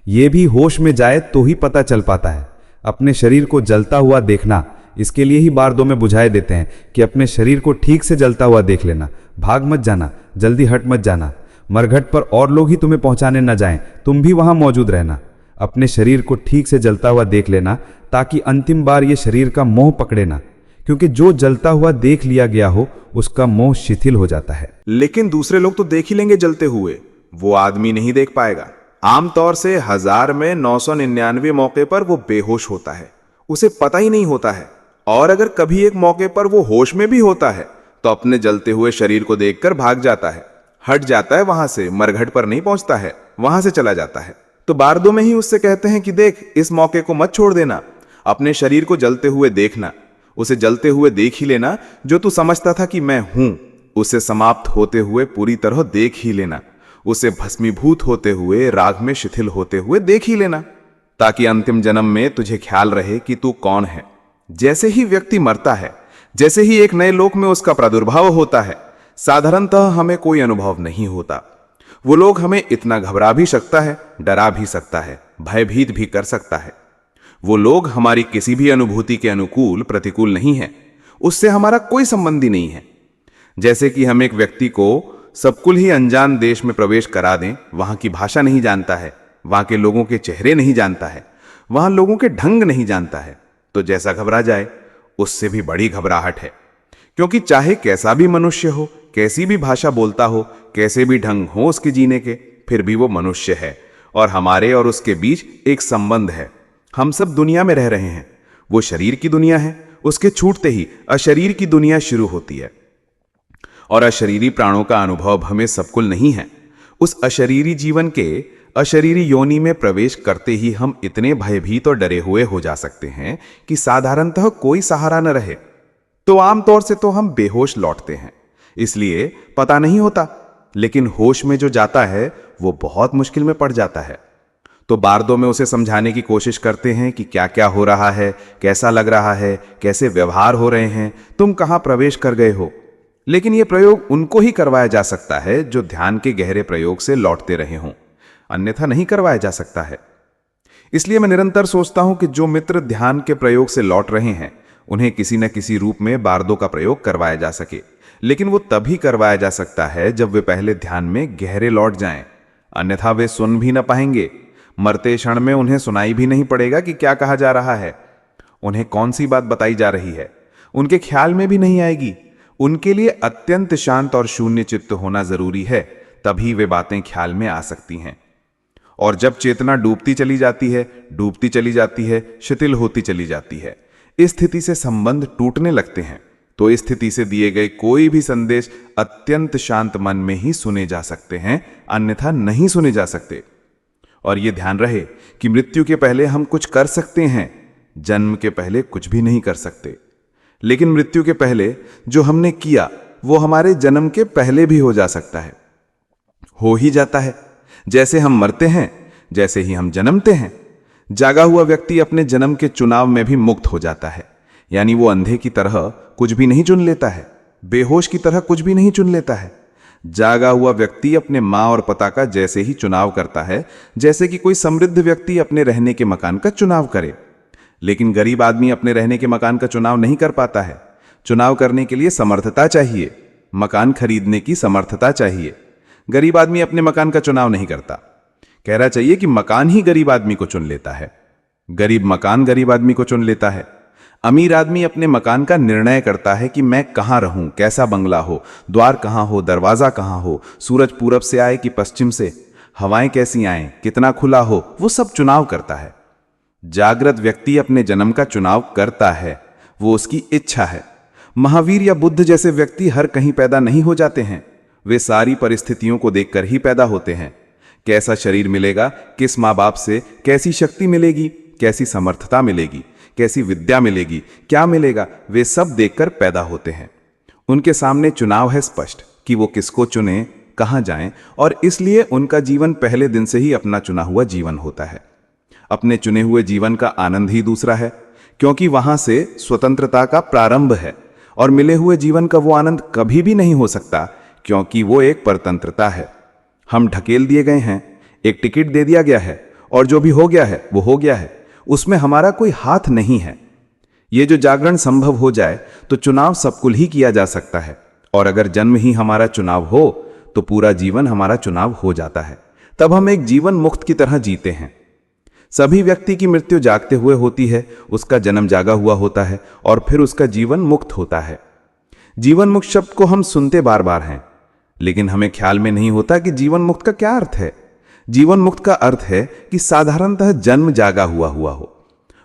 ये भी होश में जाए तो ही पता चल पाता है। अपने शरीर को जलता हुआ देखना, इसके लिए ही बारदो में बुझाए देते हैं कि अपने शरीर को ठीक से जलता हुआ देख लेना। भाग मत जाना, जल्दी हट मत जाना। मरघट पर और लोग ही तुम्हें पहुंचाने न जाएं, तुम भी वहां मौजूद रहना। अपने शरीर को ठीक से जलता हुआ देख लेना ताकि अंतिम बार ये शरीर का मोह पकड़े ना, क्योंकि जो जलता हुआ देख लिया गया हो उसका मोह शिथिल हो जाता है। लेकिन दूसरे लोग तो देख ही लेंगे जलते हुए, वो आदमी नहीं देख पाएगा। आमतौर से 1000 में 999 मौके पर वो बेहोश होता है, उसे पता ही नहीं होता है। और अगर कभी एक मौके पर वो होश में भी होता है तो अपने जलते हुए शरीर को देखकर भाग जाता है, हट जाता है वहां से, मरघट पर नहीं पहुंचता है, वहां से चला जाता है। तो बारदो में ही उससे कहते हैं कि देख, इस मौके को मत छोड़ देना, अपने शरीर को जलते हुए देखना, उसे जलते हुए देख ही लेना। जो तू समझता था कि मैं हूं, उसे समाप्त होते हुए पूरी तरह देख ही लेना। उसे भस्मीभूत होते हुए, राग में शिथिल होते हुए देख ही लेना, ताकि अंतिम जन्म में तुझे ख्याल रहे कि तू कौन है। जैसे ही व्यक्ति मरता है, जैसे ही एक नए लोक में उसका प्रादुर्भाव होता है, साधारणतः हमें कोई अनुभव नहीं होता। वो लोग हमें इतना घबरा भी सकता है, डरा भी सकता है, भयभीत भी कर सकता है। वो लोग हमारी किसी भी अनुभूति के अनुकूल प्रतिकूल नहीं है, उससे हमारा कोई संबंध ही नहीं है। जैसे कि हम एक व्यक्ति को सबकुल ही अनजान देश में प्रवेश करा दें, वहां की भाषा नहीं जानता है, वहां के लोगों के चेहरे नहीं जानता है, वहां लोगों के ढंग नहीं जानता है, तो जैसा घबरा जाए उससे भी बड़ी घबराहट है। क्योंकि चाहे कैसा भी मनुष्य हो, कैसी भी भाषा बोलता हो, कैसे भी ढंग हो उसके जीने के, फिर भी वो मनुष्य है और हमारे और उसके बीच एक संबंध है। हम सब दुनिया में रह रहे हैं। वो शरीर की दुनिया है, उसके छूटते ही अशरीर की दुनिया शुरू होती है। और अशरीरी प्राणों का अनुभव हमें सबकुल नहीं है। उस अशरीरी जीवन के अशरीरी योनि में प्रवेश करते ही हम इतने भयभीत और डरे हुए हो जा सकते हैं कि साधारणतः कोई सहारा न रहे। तो आमतौर से तो हम बेहोश लौटते हैं, इसलिए पता नहीं होता। लेकिन होश में जो जाता है वो बहुत मुश्किल में पड़ जाता है। तो बारदो में उसे समझाने की कोशिश करते हैं कि क्या क्या हो रहा है, कैसा लग रहा है, कैसे व्यवहार हो रहे हैं, तुम कहां प्रवेश कर गए हो। लेकिन यह प्रयोग उनको ही करवाया जा सकता है जो ध्यान के गहरे प्रयोग से लौटते रहे हों, अन्यथा नहीं करवाया जा सकता है। इसलिए मैं निरंतर सोचता हूं कि जो मित्र ध्यान के प्रयोग से लौट रहे हैं उन्हें किसी न किसी रूप में बारदो का प्रयोग करवाया जा सके। लेकिन वो तभी करवाया जा सकता है जब वे पहले ध्यान में गहरे लौट जाएं, अन्यथा वे सुन भी न पाएंगे। मरते क्षण में उन्हें सुनाई भी नहीं पड़ेगा कि क्या कहा जा रहा है, उन्हें कौन सी बात बताई जा रही है, उनके ख्याल में भी नहीं आएगी। उनके लिए अत्यंत शांत और शून्य चित्त होना जरूरी है, तभी वे बातें ख्याल में आ सकती हैं। और जब चेतना डूबती चली जाती है, शिथिल होती चली जाती है, इस स्थिति से संबंध टूटने लगते हैं, तो इस स्थिति से दिए गए कोई भी संदेश अत्यंत शांत मन में ही सुने जा सकते हैं, अन्यथा नहीं सुने जा सकते। और यह ध्यान रहे कि मृत्यु के पहले हम कुछ कर सकते हैं, जन्म के पहले कुछ भी नहीं कर सकते। लेकिन मृत्यु के पहले जो हमने किया वो हमारे जन्म के पहले भी हो जा सकता है। हो ही जाता है। जैसे हम मरते हैं, जैसे ही हम जन्मते हैं। जागा हुआ व्यक्ति अपने जन्म के चुनाव में भी मुक्त हो जाता है, यानी वो अंधे की तरह कुछ भी नहीं चुन लेता है, बेहोश की तरह कुछ भी नहीं चुन लेता है। जागा हुआ व्यक्ति अपने माँ और पिता का जैसे ही चुनाव करता है, जैसे कि कोई समृद्ध व्यक्ति अपने रहने के मकान का चुनाव करे। लेकिन गरीब आदमी अपने रहने के मकान का चुनाव नहीं कर पाता है। चुनाव करने के लिए समर्थता चाहिए, मकान खरीदने की समर्थता चाहिए। गरीब आदमी अपने मकान का चुनाव नहीं करता। कहना चाहिए कि मकान ही गरीब आदमी को चुन लेता है। गरीब मकान गरीब आदमी को चुन लेता है। अमीर आदमी अपने मकान का निर्णय करता है कि मैं कहां रहूं, कैसा बंगला हो, द्वार कहां हो, दरवाजा कहां हो, सूरज पूरब से आए कि पश्चिम से, हवाएं कैसी आए, कितना खुला हो, वो सब चुनाव करता है। जागृत व्यक्ति अपने जन्म का चुनाव करता है, वो उसकी इच्छा है। महावीर या बुद्ध जैसे व्यक्ति हर कहीं पैदा नहीं हो जाते हैं, वे सारी परिस्थितियों को देखकर ही पैदा होते हैं। कैसा शरीर मिलेगा, किस माँ बाप से कैसी शक्ति मिलेगी, कैसी समर्थता मिलेगी, कैसी विद्या मिलेगी, क्या मिलेगा, वे सब देखकर पैदा होते हैं। उनके सामने चुनाव है स्पष्ट कि वो किसको चुने, कहाँ जाएं, और इसलिए उनका जीवन पहले दिन से ही अपना चुना हुआ जीवन होता है। अपने चुने हुए जीवन का आनंद ही दूसरा है, क्योंकि वहां से स्वतंत्रता का प्रारंभ है, और मिले हुए जीवन का वो आनंद कभी भी नहीं हो सकता, क्योंकि वो एक परतंत्रता है। हम ढकेल दिए गए हैं, एक टिकट दे दिया गया है, और जो भी हो गया है वो हो गया है, उसमें हमारा कोई हाथ नहीं है। ये जो जागरण संभव हो जाए तो चुनाव सबकुल ही किया जा सकता है, और अगर जन्म ही हमारा चुनाव हो तो पूरा जीवन हमारा चुनाव हो जाता है। तब हम एक जीवन मुक्त की तरह जीते हैं। सभी व्यक्ति की मृत्यु जागते हुए होती है, उसका जन्म जागा हुआ होता है, और फिर उसका जीवन मुक्त होता है। जीवन मुक्त शब्द को हम सुनते बार बार हैं, लेकिन हमें ख्याल में नहीं होता कि जीवन मुक्त का क्या अर्थ है। जीवन मुक्त का अर्थ है कि साधारणतः जन्म जागा हुआ हो,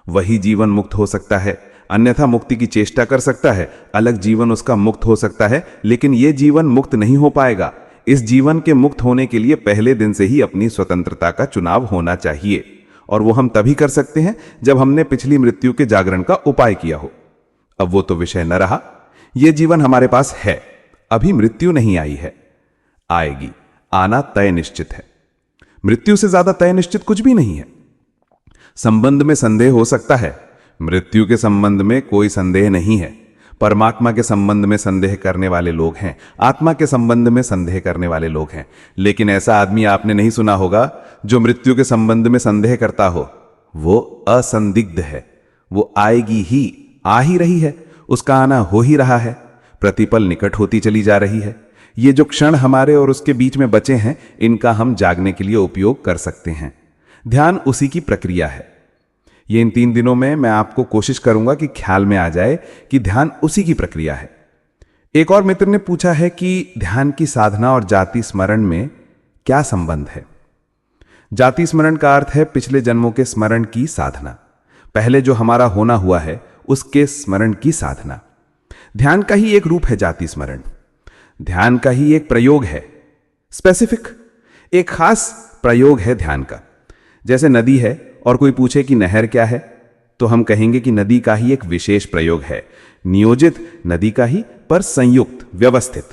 वही जीवन मुक्त हो सकता है, अन्यथा मुक्ति की चेष्टा कर सकता है, अलग जीवन उसका मुक्त हो सकता है, लेकिन यह जीवन मुक्त नहीं हो पाएगा। इस जीवन के मुक्त होने के लिए पहले दिन से ही अपनी स्वतंत्रता का चुनाव होना चाहिए, और वो हम तभी कर सकते हैं जब हमने पिछली मृत्यु के जागरण का उपाय किया हो। अब वो तो विषय न रहा। यह जीवन हमारे पास है, अभी मृत्यु नहीं आई है, आएगी, आना तय निश्चित है। मृत्यु से ज्यादा तय निश्चित कुछ भी नहीं है। संबंध में संदेह हो सकता है, मृत्यु के संबंध में कोई संदेह नहीं है। परमात्मा के संबंध में संदेह करने वाले लोग हैं, आत्मा के संबंध में संदेह करने वाले लोग हैं, लेकिन ऐसा आदमी आपने नहीं सुना होगा जो मृत्यु के संबंध में संदेह करता हो। वो असंदिग्ध है, वो आएगी ही, आ ही रही है, उसका आना हो ही रहा है, प्रतिपल निकट होती चली जा रही है। ये जो क्षण हमारे और उसके बीच में बचे हैं, इनका हम जागने के लिए उपयोग कर सकते हैं। ध्यान उसी की प्रक्रिया है। ये इन 3 दिनों में मैं आपको कोशिश करूंगा कि ख्याल में आ जाए कि ध्यान उसी की प्रक्रिया है। एक और मित्र ने पूछा है कि ध्यान की साधना और जाति स्मरण में क्या संबंध है। जाति स्मरण का अर्थ है पिछले जन्मों के स्मरण की साधना, पहले जो हमारा होना हुआ है उसके स्मरण की साधना। ध्यान का ही एक रूप है जाति स्मरण, ध्यान का ही एक प्रयोग है, स्पेसिफिक, एक खास प्रयोग है ध्यान का। जैसे नदी है और कोई पूछे कि नहर क्या है, तो हम कहेंगे कि नदी का ही एक विशेष प्रयोग है, नियोजित नदी का ही, पर संयुक्त, व्यवस्थित।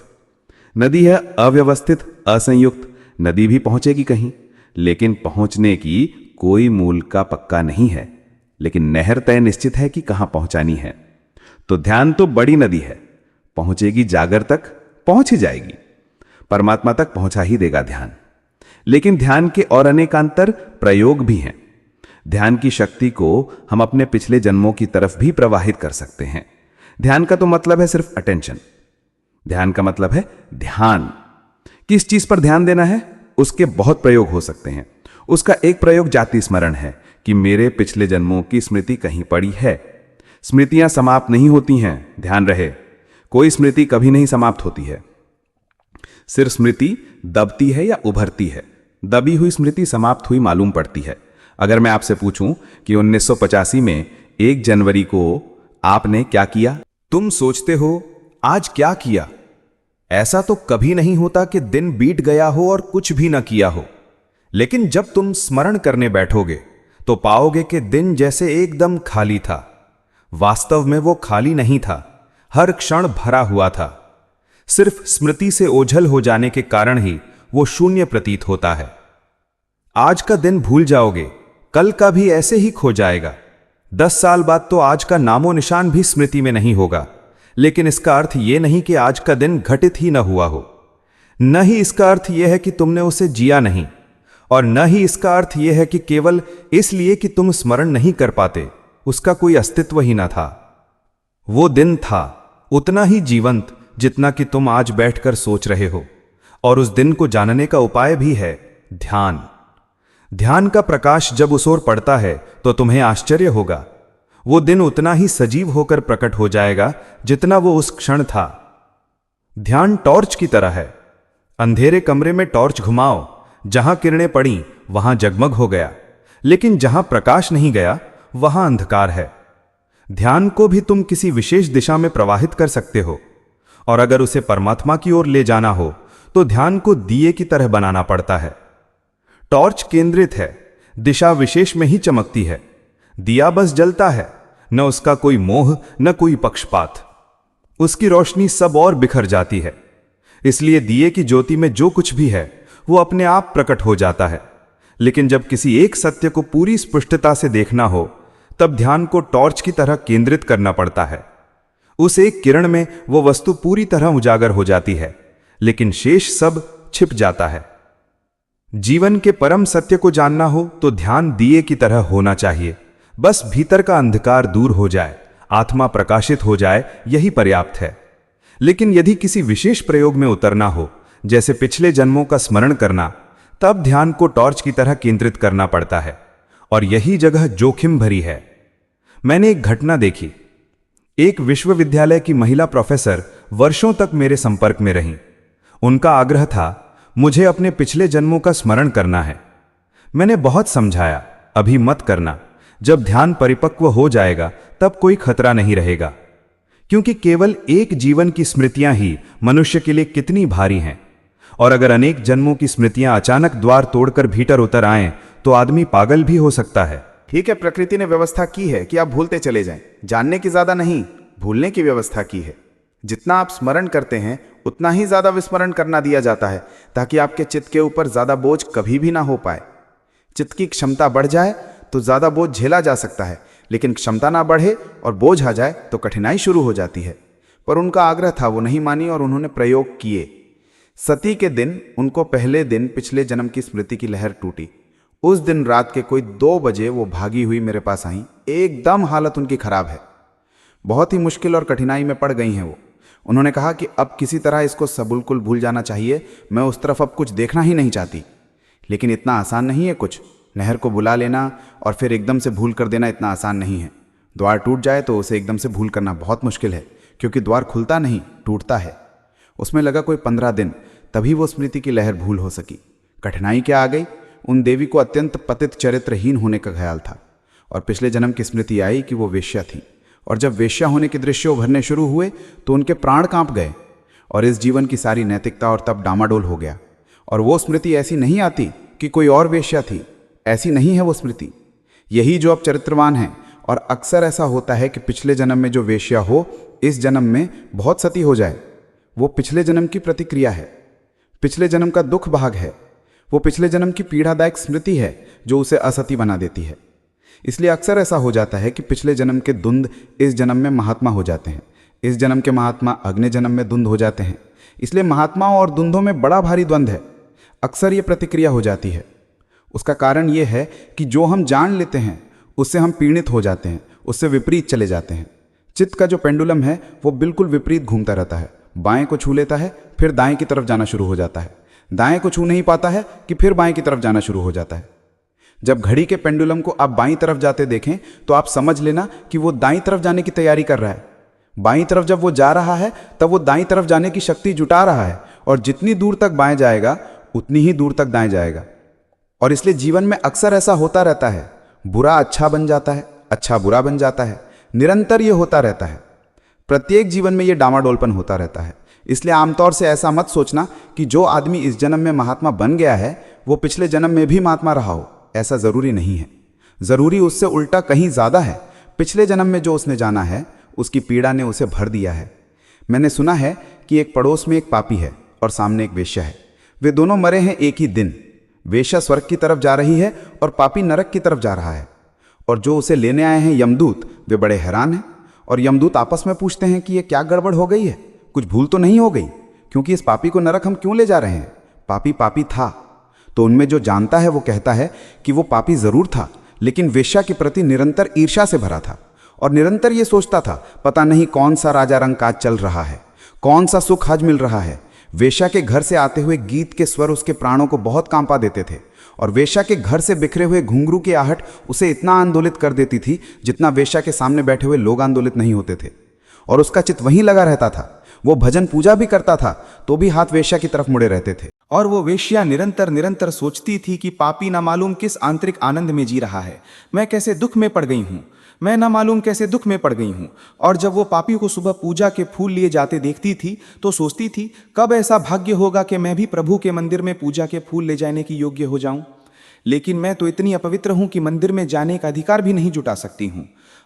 नदी है अव्यवस्थित, असंयुक्त, नदी भी पहुंचेगी कहीं, लेकिन पहुंचने की कोई मूल का पक्का नहीं है, लेकिन नहर तय निश्चित है कि कहां पहुंचानी है। तो ध्यान तो बड़ी नदी है, पहुंचेगी जागर तक, पहुंच ही जाएगी, परमात्मा तक पहुंचा ही देगा ध्यान। लेकिन ध्यान के और अनेकांतर प्रयोग भी हैं। ध्यान की शक्ति को हम अपने पिछले जन्मों की तरफ भी प्रवाहित कर सकते हैं। ध्यान का तो मतलब है सिर्फ अटेंशन, ध्यान का मतलब है ध्यान। किस चीज पर ध्यान देना है, उसके बहुत प्रयोग हो सकते हैं। उसका एक प्रयोग जाति स्मरण है कि मेरे पिछले जन्मों की स्मृति कहीं पड़ी है। स्मृतियां समाप्त नहीं होती हैं, ध्यान रहे, कोई स्मृति कभी नहीं समाप्त होती है। सिर्फ स्मृति दबती है या उभरती है। दबी हुई स्मृति समाप्त हुई मालूम पड़ती है। अगर मैं आपसे पूछूं कि 1985 में 1 जनवरी को आपने क्या किया, तुम सोचते हो आज क्या किया। ऐसा तो कभी नहीं होता कि दिन बीत गया हो और कुछ भी ना किया हो। लेकिन जब तुम स्मरण करने बैठोगे तो पाओगे कि दिन जैसे एकदम खाली था। वास्तव में वो खाली नहीं था, हर क्षण भरा हुआ था। सिर्फ स्मृति से ओझल हो जाने के कारण ही वो शून्य प्रतीत होता है। आज का दिन भूल जाओगे, कल का भी ऐसे ही खो जाएगा। 10 साल बाद तो आज का नामो निशान भी स्मृति में नहीं होगा। लेकिन इसका अर्थ यह नहीं कि आज का दिन घटित ही न हुआ हो, न ही इसका अर्थ यह है कि तुमने उसे जिया नहीं, और न ही इसका अर्थ यह है कि केवल इसलिए कि तुम स्मरण नहीं कर पाते उसका कोई अस्तित्व ही न था। वो दिन था उतना ही जीवंत जितना कि तुम आज बैठकर सोच रहे हो, और उस दिन को जानने का उपाय भी है ध्यान। ध्यान का प्रकाश जब उस ओर पड़ता है तो तुम्हें आश्चर्य होगा। वो दिन उतना ही सजीव होकर प्रकट हो जाएगा जितना वो उस क्षण था। ध्यान टॉर्च की तरह है। अंधेरे कमरे में टॉर्च घुमाओ, जहां किरणें पड़ी वहां जगमग हो गया, लेकिन जहां प्रकाश नहीं गया वहां अंधकार है। ध्यान को भी तुम किसी विशेष दिशा में प्रवाहित कर सकते हो, और अगर उसे परमात्मा की ओर ले जाना हो तो ध्यान को दिए की तरह बनाना पड़ता है। टॉर्च केंद्रित है, दिशा विशेष में ही चमकती है। दिया बस जलता है, न उसका कोई मोह न कोई पक्षपात। उसकी रोशनी सब और बिखर जाती है। इसलिए दिए की ज्योति में जो कुछ भी है वो अपने आप प्रकट हो जाता है। लेकिन जब किसी एक सत्य को पूरी स्पष्टता से देखना हो तब ध्यान को टॉर्च की तरह केंद्रित करना पड़ता है। उस एक किरण में वो वस्तु पूरी तरह उजागर हो जाती है, लेकिन शेष सब छिप जाता है। जीवन के परम सत्य को जानना हो तो ध्यान दिए की तरह होना चाहिए। बस भीतर का अंधकार दूर हो जाए, आत्मा प्रकाशित हो जाए, यही पर्याप्त है। लेकिन यदि किसी विशेष प्रयोग में उतरना हो, जैसे पिछले जन्मों का स्मरण करना, तब ध्यान को टॉर्च की तरह केंद्रित करना पड़ता है, और यही जगह जोखिम भरी है। मैंने एक घटना देखी। एक विश्वविद्यालय की महिला प्रोफेसर वर्षों तक मेरे संपर्क में रहीं। उनका आग्रह था मुझे अपने पिछले जन्मों का स्मरण करना है। मैंने बहुत समझाया, अभी मत करना, जब ध्यान परिपक्व हो जाएगा तब कोई खतरा नहीं रहेगा, क्योंकि केवल एक जीवन की स्मृतियां ही मनुष्य के लिए कितनी भारी हैं, और अगर अनेक जन्मों की स्मृतियां अचानक द्वार तोड़कर भीतर उतर आएं तो आदमी पागल भी हो सकता है। ठीक है, प्रकृति ने व्यवस्था की है कि आप भूलते चले जाएं। जानने की ज्यादा नहीं, भूलने की व्यवस्था की है। जितना आप स्मरण करते हैं उतना ही ज्यादा विस्मरण करना दिया जाता है, ताकि आपके चित्त के ऊपर ज्यादा बोझ कभी भी ना हो पाए। चित्त की क्षमता बढ़ जाए तो ज्यादा बोझ झेला जा सकता है, लेकिन क्षमता ना बढ़े और बोझ आ जाए तो कठिनाई शुरू हो जाती है। पर उनका आग्रह था, वो नहीं मानी और उन्होंने प्रयोग किए। सती के दिन उनको पहले दिन पिछले जन्म की स्मृति की लहर टूटी। उस दिन रात के कोई 2 बजे वो भागी हुई मेरे पास आई। एकदम हालत उनकी खराब है, बहुत ही मुश्किल और कठिनाई में पड़ गई हैं वो। उन्होंने कहा कि अब किसी तरह इसको सबुल्कुल भूल जाना चाहिए, मैं उस तरफ अब कुछ देखना ही नहीं चाहती। लेकिन इतना आसान नहीं है कुछ। नहर को बुला लेना और फिर एकदम से भूल कर देना इतना आसान नहीं है। द्वार टूट जाए तो उसे एकदम से भूल करना बहुत मुश्किल है, क्योंकि द्वार खुलता नहीं, टूटता है। उसमें लगा कोई 15 दिन, तभी वो स्मृति की लहर भूल हो सकी। कठिनाई क्या आ गई? उन देवी को अत्यंत पतित चरित्रहीन होने का ख्याल था, और पिछले जन्म की स्मृति आई कि वो वेश्या थी। और जब वेश्या होने के दृश्य उभरने शुरू हुए तो उनके प्राण कांप गए, और इस जीवन की सारी नैतिकता और तब डामाडोल हो गया। और वो स्मृति ऐसी नहीं आती कि कोई और वेश्या थी, ऐसी नहीं है वो स्मृति। यही जो अब चरित्रवान है, और अक्सर ऐसा होता है कि पिछले जन्म में जो वेश्या हो इस जन्म में बहुत सती हो जाए। वो पिछले जन्म की प्रतिक्रिया है, पिछले जन्म का दुख भाग है। वो पिछले जन्म की पीड़ादायक स्मृति है जो उसे असती बना देती है। इसलिए अक्सर ऐसा हो जाता है कि पिछले जन्म के द्वंद इस जन्म में महात्मा हो जाते हैं, इस जन्म के महात्मा अगले जन्म में द्वंद हो जाते हैं। इसलिए महात्माओं और द्वंद्वों में बड़ा भारी द्वंद है। अक्सर ये प्रतिक्रिया हो जाती है। उसका कारण ये है कि जो हम जान लेते हैं उससे हम पीड़ित हो जाते हैं, उससे विपरीत चले जाते हैं। चित्त का जो पेंडुलम है वो बिल्कुल विपरीत घूमता रहता है। बाएं को छू लेता है, फिर दाएं की तरफ जाना शुरू हो जाता है। दाएं को छू नहीं पाता है कि फिर बाएं की तरफ जाना शुरू हो जाता है। जब घड़ी के पेंडुलम को आप बाईं तरफ जाते देखें तो आप समझ लेना कि वो दाईं तरफ जाने की तैयारी कर रहा है। बाईं तरफ जब वो जा रहा है तब वो दाईं तरफ जाने की शक्ति जुटा रहा है, और जितनी दूर तक बाएं जाएगा उतनी ही दूर तक दाएं जाएगा। और इसलिए जीवन में अक्सर ऐसा होता रहता है, बुरा अच्छा बन जाता है, अच्छा बुरा बन जाता है। निरंतर ये होता रहता है। प्रत्येक जीवन में ये डामाडोलपन होता रहता है। इसलिए आमतौर से ऐसा मत सोचना कि जो आदमी इस जन्म में महात्मा बन गया है वो पिछले जन्म में भी महात्मा रहा हो। ऐसा जरूरी नहीं है। जरूरी उससे उल्टा कहीं ज्यादा है। पिछले जन्म में जो उसने जाना है उसकी पीड़ा ने उसे भर दिया है। मैंने सुना है कि एक पड़ोस में एक पापी है और सामने एक वेश्या है। वे दोनों मरे हैं एक ही दिन। वेश्या स्वर्ग की तरफ जा रही है और पापी नरक की तरफ जा रहा है। और जो उसे लेने आए हैं यमदूत, वे बड़े हैरान हैं। और यमदूत आपस में पूछते हैं कि ये क्या गड़बड़ हो गई है, कुछ भूल तो नहीं हो गई, क्योंकि इस पापी को नरक हम क्यों ले जा रहे हैं? पापी पापी था। तो उनमें जो जानता है वो कहता है कि वो पापी जरूर था, लेकिन वेश्या के प्रति निरंतर ईर्ष्या से भरा था और निरंतर ये सोचता था पता नहीं कौन सा राजा रंग काज चल रहा है, कौन सा सुख हज मिल रहा है। वेश्या के घर से आते हुए गीत के स्वर उसके प्राणों को बहुत कांपा देते थे और वेश्या के घर से बिखरे हुए घुंघरू की आहट उसे इतना आंदोलित कर देती थी जितना वेश्या के सामने बैठे हुए लोग आंदोलित नहीं होते थे। और उसका चित्त वहीं लगा रहता था। वो भजन पूजा भी करता था तो भी हाथ वेश्या की तरफ मुड़े रहते थे। और वो वेश्या निरंतर निरंतर सोचती थी कि पापी ना मालूम किस आंतरिक आनंद में जी रहा है, मैं कैसे दुख में पड़ गई हूँ, मैं ना मालूम कैसे दुख में पड़ गई हूँ। और जब वो पापी को सुबह पूजा के फूल लिए जाते देखती थी तो सोचती थी कब ऐसा भाग्य होगा कि मैं भी प्रभु के मंदिर में पूजा के फूल ले जाने की योग्य हो जाऊं। लेकिन मैं तो इतनी अपवित्र हूं कि मंदिर में जाने का अधिकार भी नहीं जुटा सकती हूं।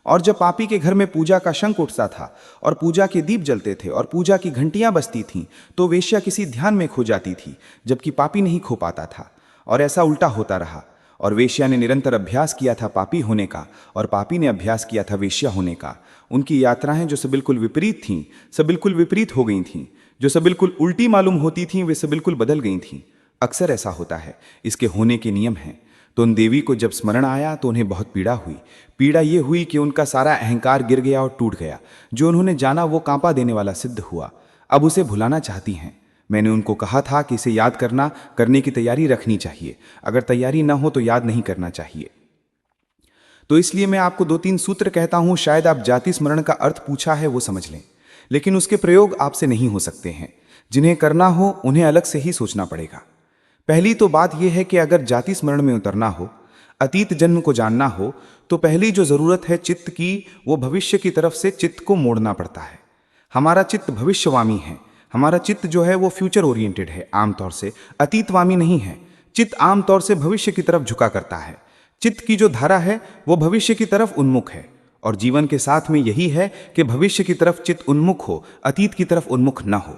और जब पापी के घर में पूजा का शंख उठता था और पूजा के दीप जलते थे और पूजा की घंटियां बजती थीं तो वेश्या किसी ध्यान में खो जाती थी, जबकि पापी नहीं खो पाता था। और ऐसा उल्टा होता रहा। और वेश्या ने निरंतर अभ्यास किया था पापी होने का और पापी ने अभ्यास किया था वेश्या होने का। उनकी यात्राएं जो सब बिल्कुल विपरीत थीं, सब बिल्कुल विपरीत हो गई थीं। जो सब बिल्कुल उल्टी मालूम होती थीं वे सब बिल्कुल बदल गई थीं। अक्सर ऐसा होता है, इसके होने के नियम हैं। तो उन देवी को जब स्मरण आया तो उन्हें बहुत पीड़ा हुई। पीड़ा ये हुई कि उनका सारा अहंकार गिर गया और टूट गया। जो उन्होंने जाना वो कांपा देने वाला सिद्ध हुआ। अब उसे भुलाना चाहती हैं। मैंने उनको कहा था कि इसे याद करने की तैयारी रखनी चाहिए। अगर तैयारी ना हो तो याद नहीं करना चाहिए। तो इसलिए मैं आपको 2-3 सूत्र कहता हूं, शायद आप जाति स्मरण का अर्थ पूछा है वो समझ लें, लेकिन उसके प्रयोग आपसे नहीं हो सकते हैं। जिन्हें करना हो उन्हें अलग से ही सोचना पड़ेगा। पहली तो बात यह है कि अगर जाति स्मरण में उतरना हो, अतीत जन्म को जानना हो, तो पहली जो जरूरत है चित्त की, वो भविष्य की तरफ से चित्त को मोड़ना पड़ता है। हमारा चित्त भविष्यवामी है। हमारा चित्त जो है वो फ्यूचर ओरिएंटेड है, आमतौर से अतीतवामी नहीं है। चित्त आमतौर से भविष्य की तरफ झुका करता है। चित्त की जो धारा है वो भविष्य की तरफ उन्मुख है। और जीवन के साथ में यही है कि भविष्य की तरफ चित्त उन्मुख हो, अतीत की तरफ उन्मुख न हो।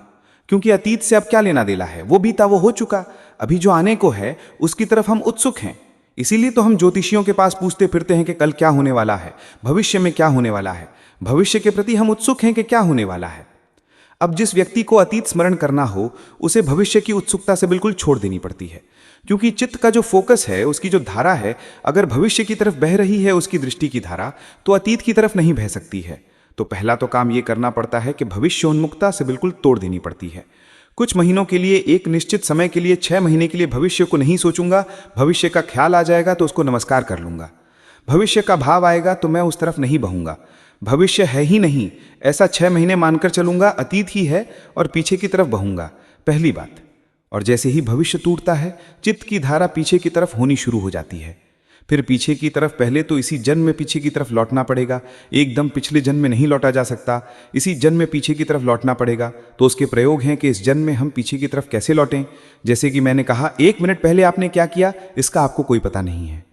क्योंकि अतीत से अब क्या लेना देना है, वो बीता वो हो चुका। अभी जो आने को है उसकी तरफ हम उत्सुक हैं। इसीलिए तो हम ज्योतिषियों के पास पूछते फिरते हैं कि कल क्या होने वाला है, भविष्य में क्या होने वाला है। भविष्य के प्रति हम उत्सुक हैं कि क्या होने वाला है। अब जिस व्यक्ति को अतीत स्मरण करना हो उसे भविष्य की उत्सुकता से बिल्कुल छोड़ देनी पड़ती है। क्योंकि चित्त का जो फोकस है, उसकी जो धारा है, अगर भविष्य की तरफ बह रही है उसकी दृष्टि की धारा, तो अतीत की तरफ नहीं बह सकती है। तो पहला तो काम ये करना पड़ता है कि भविष्योन्मुखता से बिल्कुल तोड़ देनी पड़ती है। कुछ महीनों के लिए, एक निश्चित समय के लिए, 6 महीने के लिए भविष्य को नहीं सोचूंगा। भविष्य का ख्याल आ जाएगा तो उसको नमस्कार कर लूंगा। भविष्य का भाव आएगा तो मैं उस तरफ नहीं बहूंगा। भविष्य है ही नहीं ऐसा 6 महीने मानकर चलूंगा, अतीत ही है और पीछे की तरफ बहूंगा। पहली बात। और जैसे ही भविष्य टूटता है, चित्त की धारा पीछे की तरफ होनी शुरू हो जाती है। फिर पीछे की तरफ पहले तो इसी जन्म में पीछे की तरफ लौटना पड़ेगा। एकदम पिछले जन्म में नहीं लौटा जा सकता, इसी जन्म में पीछे की तरफ लौटना पड़ेगा। तो उसके प्रयोग हैं कि इस जन्म में हम पीछे की तरफ कैसे लौटें। जैसे कि मैंने कहा, 1 मिनट पहले आपने क्या किया इसका आपको कोई पता नहीं है।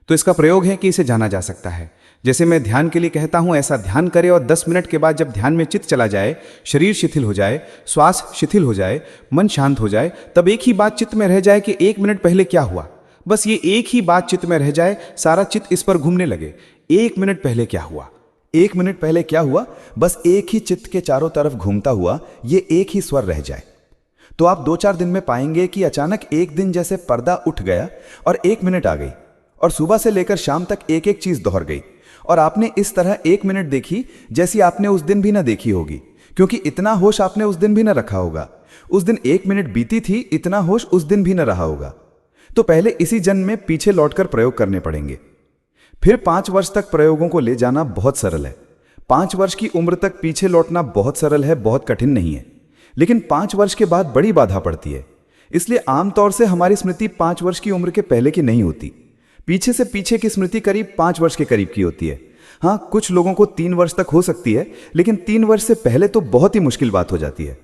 तो इसका प्रयोग है कि इसे जाना जा सकता है। जैसे मैं ध्यान के लिए कहता हूं, ऐसा ध्यान करें और 10 मिनट के बाद जब ध्यान में चित्त चला जाए, शरीर शिथिल हो जाए, श्वास शिथिल हो जाए, मन शांत हो जाए, तब एक ही बात चित्त में रह जाए कि 1 मिनट पहले क्या हुआ। बस ये एक ही बात चित्त में रह जाए, सारा चित्त इस पर घूमने लगे। 1 मिनट पहले क्या हुआ, 1 मिनट पहले क्या हुआ, बस एक ही चित्त के चारों तरफ घूमता हुआ ये एक ही स्वर रह जाए। तो आप 2-4 दिन में पाएंगे कि अचानक एक दिन जैसे पर्दा उठ गया और 1 मिनट आ गई और सुबह से लेकर शाम तक एक एक चीज दोहर गई और आपने इस तरह 1 मिनट देखी जैसी आपने उस दिन भी ना देखी होगी, क्योंकि इतना होश आपने उस दिन भी ना रखा होगा। उस दिन 1 मिनट बीती थी, इतना होश उस दिन भी ना रहा होगा। तो पहले इसी जन्म में पीछे लौटकर प्रयोग करने पड़ेंगे। फिर 5 वर्ष तक प्रयोगों को ले जाना बहुत सरल है। 5 वर्ष की उम्र तक पीछे लौटना बहुत सरल है, बहुत कठिन नहीं है। लेकिन 5 वर्ष के बाद बड़ी बाधा पड़ती है। इसलिए आमतौर से हमारी स्मृति 5 वर्ष की उम्र के पहले की नहीं होती। पीछे से पीछे की स्मृति करीब 5 वर्ष के करीब की होती है। हाँ, कुछ लोगों को 3 वर्ष तक हो सकती है, लेकिन 3 वर्ष से पहले तो बहुत ही मुश्किल बात हो जाती है।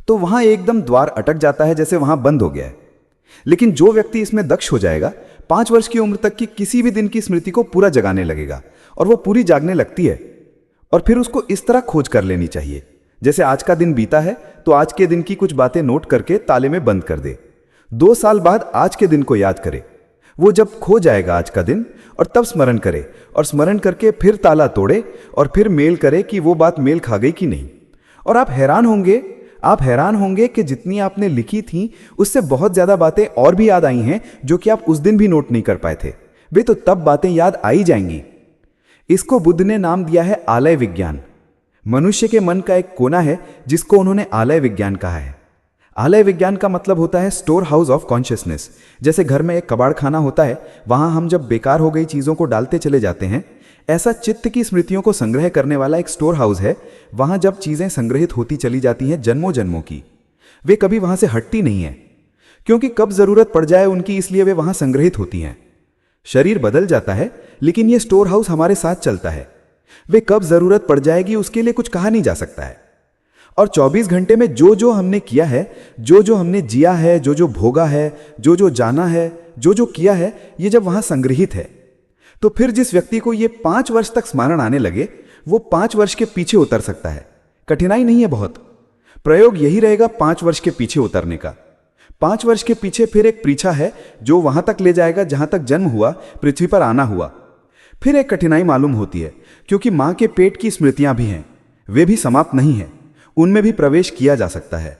तो वहां एकदम द्वार अटक जाता है, जैसे वहां बंद हो गया है। लेकिन जो व्यक्ति इसमें दक्ष हो जाएगा, 5 वर्ष की उम्र तक की किसी भी दिन की स्मृति को पूरा जगाने लगेगा और वो पूरी जागने लगती है। और फिर उसको इस तरह खोज कर लेनी चाहिए, जैसे आज का दिन बीता है तो आज के दिन की कुछ बातें नोट करके ताले में बंद कर दे। 2 साल बाद आज के दिन को याद करे। वो जब खो जाएगा आज का दिन, और तब स्मरण करे, और स्मरण करके फिर ताला तोड़े और फिर मेल करे कि वो बात मेल खा गई कि नहीं। और आप हैरान होंगे कि जितनी आपने लिखी थी उससे बहुत ज्यादा बातें और भी याद आई हैं जो कि आप उस दिन भी नोट नहीं कर पाए थे। वे तो तब बातें याद आ ही जाएंगी। इसको बुद्ध ने नाम दिया है आलय विज्ञान। मनुष्य के मन का एक कोना है जिसको उन्होंने आलय विज्ञान कहा है। आलय विज्ञान का मतलब होता है स्टोर हाउस ऑफ कॉन्शियसनेस। जैसे घर में एक कबाड़ खाना होता है, वहां हम जब बेकार हो गई चीजों को डालते चले जाते हैं, ऐसा चित्त की स्मृतियों को संग्रह करने वाला एक स्टोर हाउस है। वहां जब चीजें संग्रहित होती चली जाती हैं जन्मों जन्मों की, वे कभी वहां से हटती नहीं है, क्योंकि कब जरूरत पड़ जाए उनकी, इसलिए वे वहां संग्रहित होती हैं। शरीर बदल जाता है लेकिन ये स्टोर हाउस हमारे साथ चलता है। वे कब जरूरत पड़ जाएगी उसके लिए कुछ कहा नहीं जा सकता है। और 24 घंटे में जो जो हमने किया है, जो जो हमने जिया है, जो जो भोगा है, जो जो जाना है, जो जो किया है, ये जब वहां संग्रहित है, तो फिर जिस व्यक्ति को ये 5 वर्ष तक स्मरण आने लगे, वो 5 वर्ष के पीछे उतर सकता है। कठिनाई नहीं है बहुत। प्रयोग यही रहेगा 5 वर्ष के पीछे उतरने का। 5 वर्ष के पीछे फिर एक परीक्षा है जो वहां तक ले जाएगा जहां तक जन्म हुआ, पृथ्वी पर आना हुआ। फिर एक कठिनाई मालूम होती है, क्योंकि मां के पेट की स्मृतियां भी हैं, वे भी समाप्त नहीं हैं, उनमें भी प्रवेश किया जा सकता है।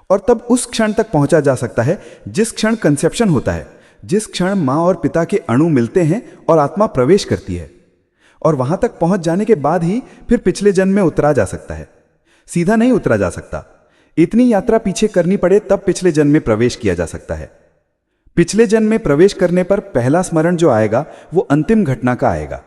और तब उस क्षण तक पहुंचा जा सकता है जिस क्षण कंसेप्शन होता है, जिस क्षण मां और पिता के अणु मिलते हैं और आत्मा प्रवेश करती है। और वहां तक पहुंच जाने के बाद ही फिर पिछले जन्म में उतरा जा सकता है। सीधा नहीं उतरा जा सकता, इतनी यात्रा पीछे करनी पड़े तब पिछले जन्म में प्रवेश किया जा सकता है। पिछले जन्म में प्रवेश करने पर पहला स्मरण जो आएगा वो अंतिम घटना का आएगा।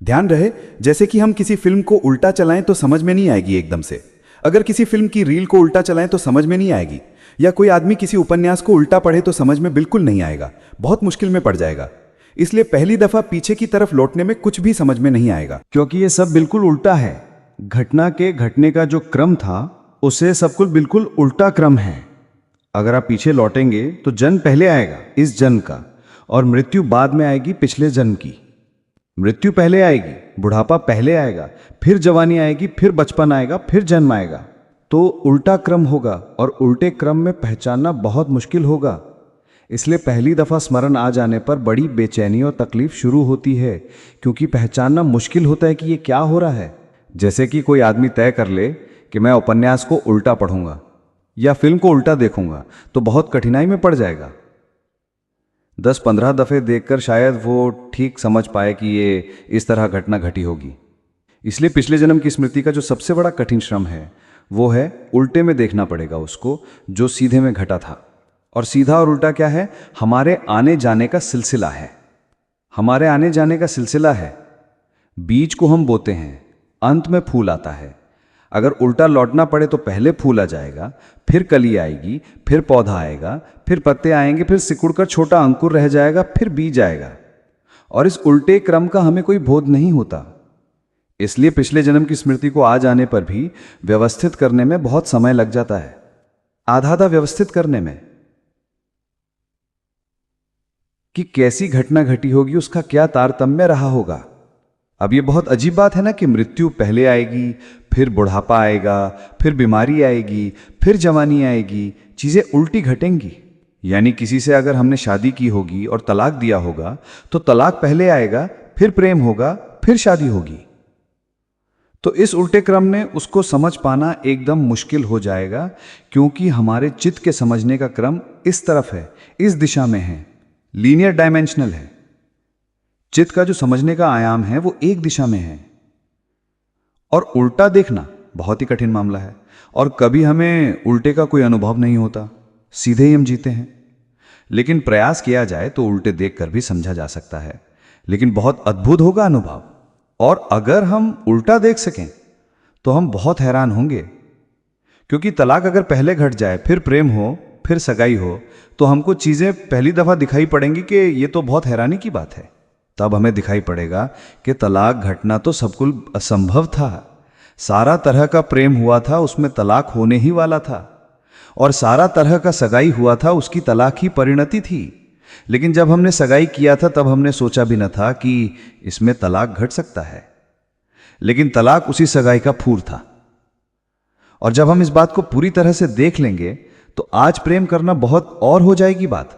ध्यान रहे, जैसे कि हम किसी फिल्म को उल्टा चलाएं तो समझ में नहीं आएगी एकदम से। अगर किसी फिल्म की रील को उल्टा चलाएं तो समझ में नहीं आएगी, या कोई आदमी किसी उपन्यास को उल्टा पढ़े तो समझ में बिल्कुल नहीं आएगा, बहुत मुश्किल में पड़ जाएगा। इसलिए पहली दफा पीछे की तरफ लौटने में कुछ भी समझ में नहीं आएगा, क्योंकि ये सब बिल्कुल उल्टा है। घटना के घटने का जो क्रम था उसे सब कुछ बिल्कुल उल्टा क्रम है। अगर आप पीछे लौटेंगे तो जन्म पहले आएगा इस जन्म का, और मृत्यु बाद में आएगी पिछले जन्म की। मृत्यु पहले आएगी, बुढ़ापा पहले आएगा, फिर जवानी आएगी, फिर बचपन आएगा, फिर जन्म आएगा। तो उल्टा क्रम होगा, और उल्टे क्रम में पहचानना बहुत मुश्किल होगा। इसलिए पहली दफा स्मरण आ जाने पर बड़ी बेचैनी और तकलीफ शुरू होती है, क्योंकि पहचानना मुश्किल होता है कि ये क्या हो रहा है। जैसे कि कोई आदमी तय कर ले कि मैं उपन्यास को उल्टा पढ़ूंगा या फिल्म को उल्टा देखूंगा, तो बहुत कठिनाई में पड़ जाएगा। 10-15 दफे देखकर शायद वो ठीक समझ पाए कि ये इस तरह घटना घटी होगी। इसलिए पिछले जन्म की स्मृति का जो सबसे बड़ा कठिन श्रम है वो है उल्टे में देखना पड़ेगा उसको, जो सीधे में घटा था। और सीधा और उल्टा क्या है? हमारे आने जाने का सिलसिला है। हमारे आने जाने का सिलसिला है। बीज को हम बोते हैं, अंत में फूल आता है। अगर उल्टा लौटना पड़े तो पहले फूल आ जाएगा, फिर कली आएगी, फिर पौधा आएगा, फिर पत्ते आएंगे, फिर सिकुड़कर छोटा अंकुर रह जाएगा, फिर बीज आएगा। और इस उल्टे क्रम का हमें कोई बोध नहीं होता। इसलिए पिछले जन्म की स्मृति को आ जाने पर भी व्यवस्थित करने में बहुत समय लग जाता है, आधा व्यवस्थित करने में कि कैसी घटना घटी होगी, उसका क्या तारतम्य रहा होगा। अब ये बहुत अजीब बात है ना कि मृत्यु पहले आएगी, फिर बुढ़ापा आएगा, फिर बीमारी आएगी, फिर जवानी आएगी, चीजें उल्टी घटेंगी। यानी किसी से अगर हमने शादी की होगी और तलाक दिया होगा तो तलाक पहले आएगा, फिर प्रेम होगा, फिर शादी होगी। तो इस उल्टे क्रम में उसको समझ पाना एकदम मुश्किल हो जाएगा, क्योंकि हमारे चित्त के समझने का क्रम इस तरफ है, इस दिशा में है, लीनियर डायमेंशनल है। चित्त का जो समझने का आयाम है वो एक दिशा में है, और उल्टा देखना बहुत ही कठिन मामला है। और कभी हमें उल्टे का कोई अनुभव नहीं होता, सीधे ही हम जीते हैं। लेकिन प्रयास किया जाए तो उल्टे देखकर भी समझा जा सकता है, लेकिन बहुत अद्भुत होगा अनुभव। और अगर हम उल्टा देख सकें तो हम बहुत हैरान होंगे, क्योंकि तलाक अगर पहले घट जाए, फिर प्रेम हो, फिर सगाई हो, तो हमको चीजें पहली दफा दिखाई पड़ेंगी कि ये तो बहुत हैरानी की बात है। तब हमें दिखाई पड़ेगा कि तलाक घटना तो सबकुल असंभव था। सारा तरह का प्रेम हुआ था, उसमें तलाक होने ही वाला था, और सारा तरह का सगाई हुआ था, उसकी तलाक ही परिणति थी। लेकिन जब हमने सगाई किया था तब हमने सोचा भी न था कि इसमें तलाक घट सकता है। लेकिन तलाक उसी सगाई का फूल था। और जब हम इस बात को पूरी तरह से देख लेंगे तो आज प्रेम करना बहुत और हो जाएगी बात,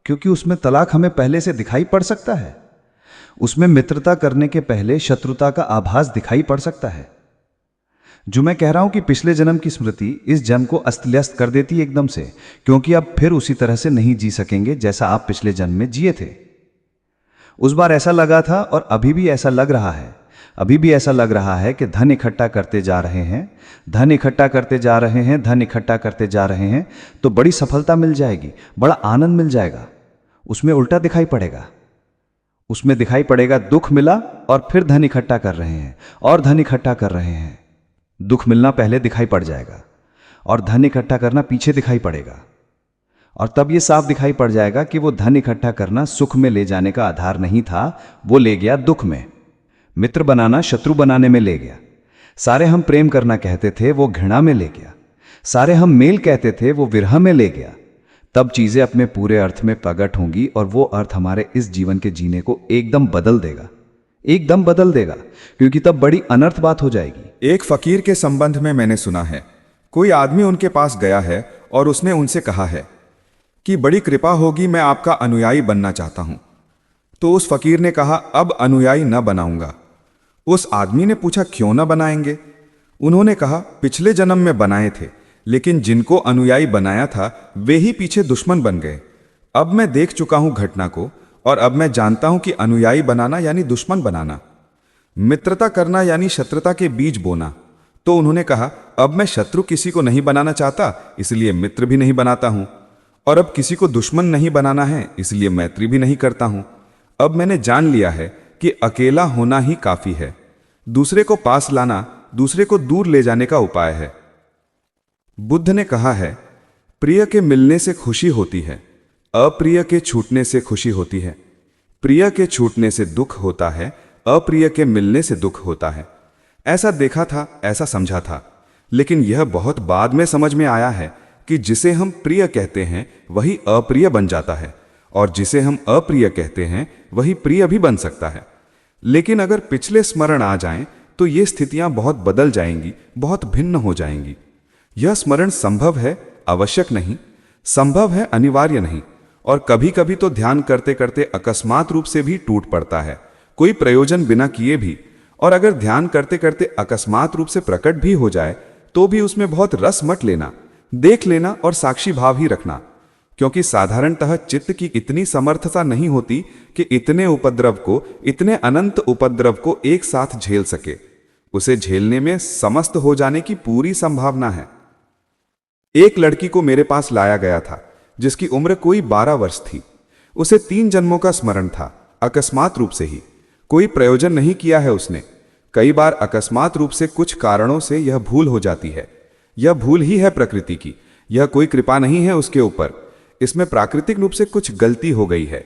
क्योंकि उसमें तलाक हमें पहले से दिखाई पड़ सकता है। उसमें मित्रता करने के पहले शत्रुता का आभास दिखाई पड़ सकता है। जो मैं कह रहा हूं कि पिछले जन्म की स्मृति इस जन्म को अस्त-व्यस्त कर देती है एकदम से, क्योंकि अब फिर उसी तरह से नहीं जी सकेंगे जैसा आप पिछले जन्म में जिए थे। उस बार ऐसा लगा था और अभी भी ऐसा लग रहा है। अभी भी ऐसा लग रहा है कि धन इकट्ठा करते जा रहे हैं, धन इकट्ठा करते जा रहे हैं, धन इकट्ठा करते जा रहे हैं, तो बड़ी सफलता मिल जाएगी, बड़ा आनंद मिल जाएगा। उसमें उल्टा दिखाई पड़ेगा। उसमें दिखाई पड़ेगा दुख मिला और फिर धन इकट्ठा कर रहे हैं और धन इकट्ठा कर रहे हैं। दुख मिलना पहले दिखाई पड़ जाएगा और धन इकट्ठा करना पीछे दिखाई पड़ेगा, और तब यह साफ दिखाई पड़ जाएगा कि वो धन इकट्ठा करना सुख में ले जाने का आधार नहीं था, वो ले गया दुख में। मित्र बनाना शत्रु बनाने में ले गया। सारे हम प्रेम करना कहते थे, वो घृणा में ले गया। सारे हम मेल कहते थे, वो विरह में ले गया। तब चीजें अपने पूरे अर्थ में प्रकट होंगी और वो अर्थ हमारे इस जीवन के जीने को एकदम बदल देगा, एकदम बदल देगा, क्योंकि तब बड़ी अनर्थ बात हो जाएगी। एक फकीर के संबंध में मैंने सुना है, कोई आदमी उनके पास गया है और उसने उनसे कहा है कि बड़ी कृपा होगी, मैं आपका अनुयायी बनना चाहता हूं। तो उस फकीर ने कहा, अब अनुयायी न बनाऊंगा। उस आदमी ने पूछा, क्यों न बनाएंगे? उन्होंने कहा, पिछले जन्म में बनाए थे, लेकिन जिनको अनुयायी बनाया था वे ही पीछे दुश्मन बन गए। अब मैं देख चुका हूं घटना को, और अब मैं जानता हूं कि अनुयायी बनाना यानी दुश्मन बनाना, मित्रता करना यानी शत्रुता के बीज बोना। तो उन्होंने कहा, अब मैं शत्रु किसी को नहीं बनाना चाहता, इसलिए मित्र भी नहीं बनाता हूं, और अब किसी को दुश्मन नहीं बनाना है, इसलिए मैत्री भी नहीं करता हूं। अब मैंने जान लिया है कि अकेला होना ही काफी है। दूसरे को पास लाना दूसरे को दूर ले जाने का उपाय है। बुद्ध ने कहा है, प्रिय के मिलने से खुशी होती है, अप्रिय के छूटने से खुशी होती है। प्रिय के छूटने से दुख होता है, अप्रिय के मिलने से दुख होता है। ऐसा देखा था, ऐसा समझा था, लेकिन यह बहुत बाद में समझ में आया है कि जिसे हम प्रिय कहते हैं वही अप्रिय बन जाता है, और जिसे हम अप्रिय कहते हैं वही प्रिय भी बन सकता है। लेकिन अगर पिछले स्मरण आ जाएं तो ये स्थितियां बहुत बदल जाएंगी, बहुत भिन्न हो जाएंगी। यह स्मरण संभव है, आवश्यक नहीं, संभव है, अनिवार्य नहीं, और कभी कभी तो ध्यान करते करते अकस्मात रूप से भी टूट पड़ता है, कोई प्रयोजन बिना किए भी। और अगर ध्यान करते करते अकस्मात रूप से प्रकट भी हो जाए तो भी उसमें बहुत रस मत लेना, देख लेना और साक्षी भाव ही रखना, क्योंकि साधारणतः चित्त की इतनी समर्थता नहीं होती कि इतने उपद्रव को, इतने अनंत उपद्रव को एक साथ झेल सके। उसे झेलने में समस्त हो जाने की पूरी संभावना है। एक लड़की को मेरे पास लाया गया था जिसकी उम्र कोई 12 वर्ष थी। उसे 3 जन्मों का स्मरण था, अकस्मात रूप से ही, कोई प्रयोजन नहीं किया है उसने। कई बार अकस्मात रूप से कुछ कारणों से यह भूल हो जाती है। यह भूल ही है प्रकृति की, यह कोई कृपा नहीं है उसके ऊपर। इसमें प्राकृतिक रूप से कुछ गलती हो गई है।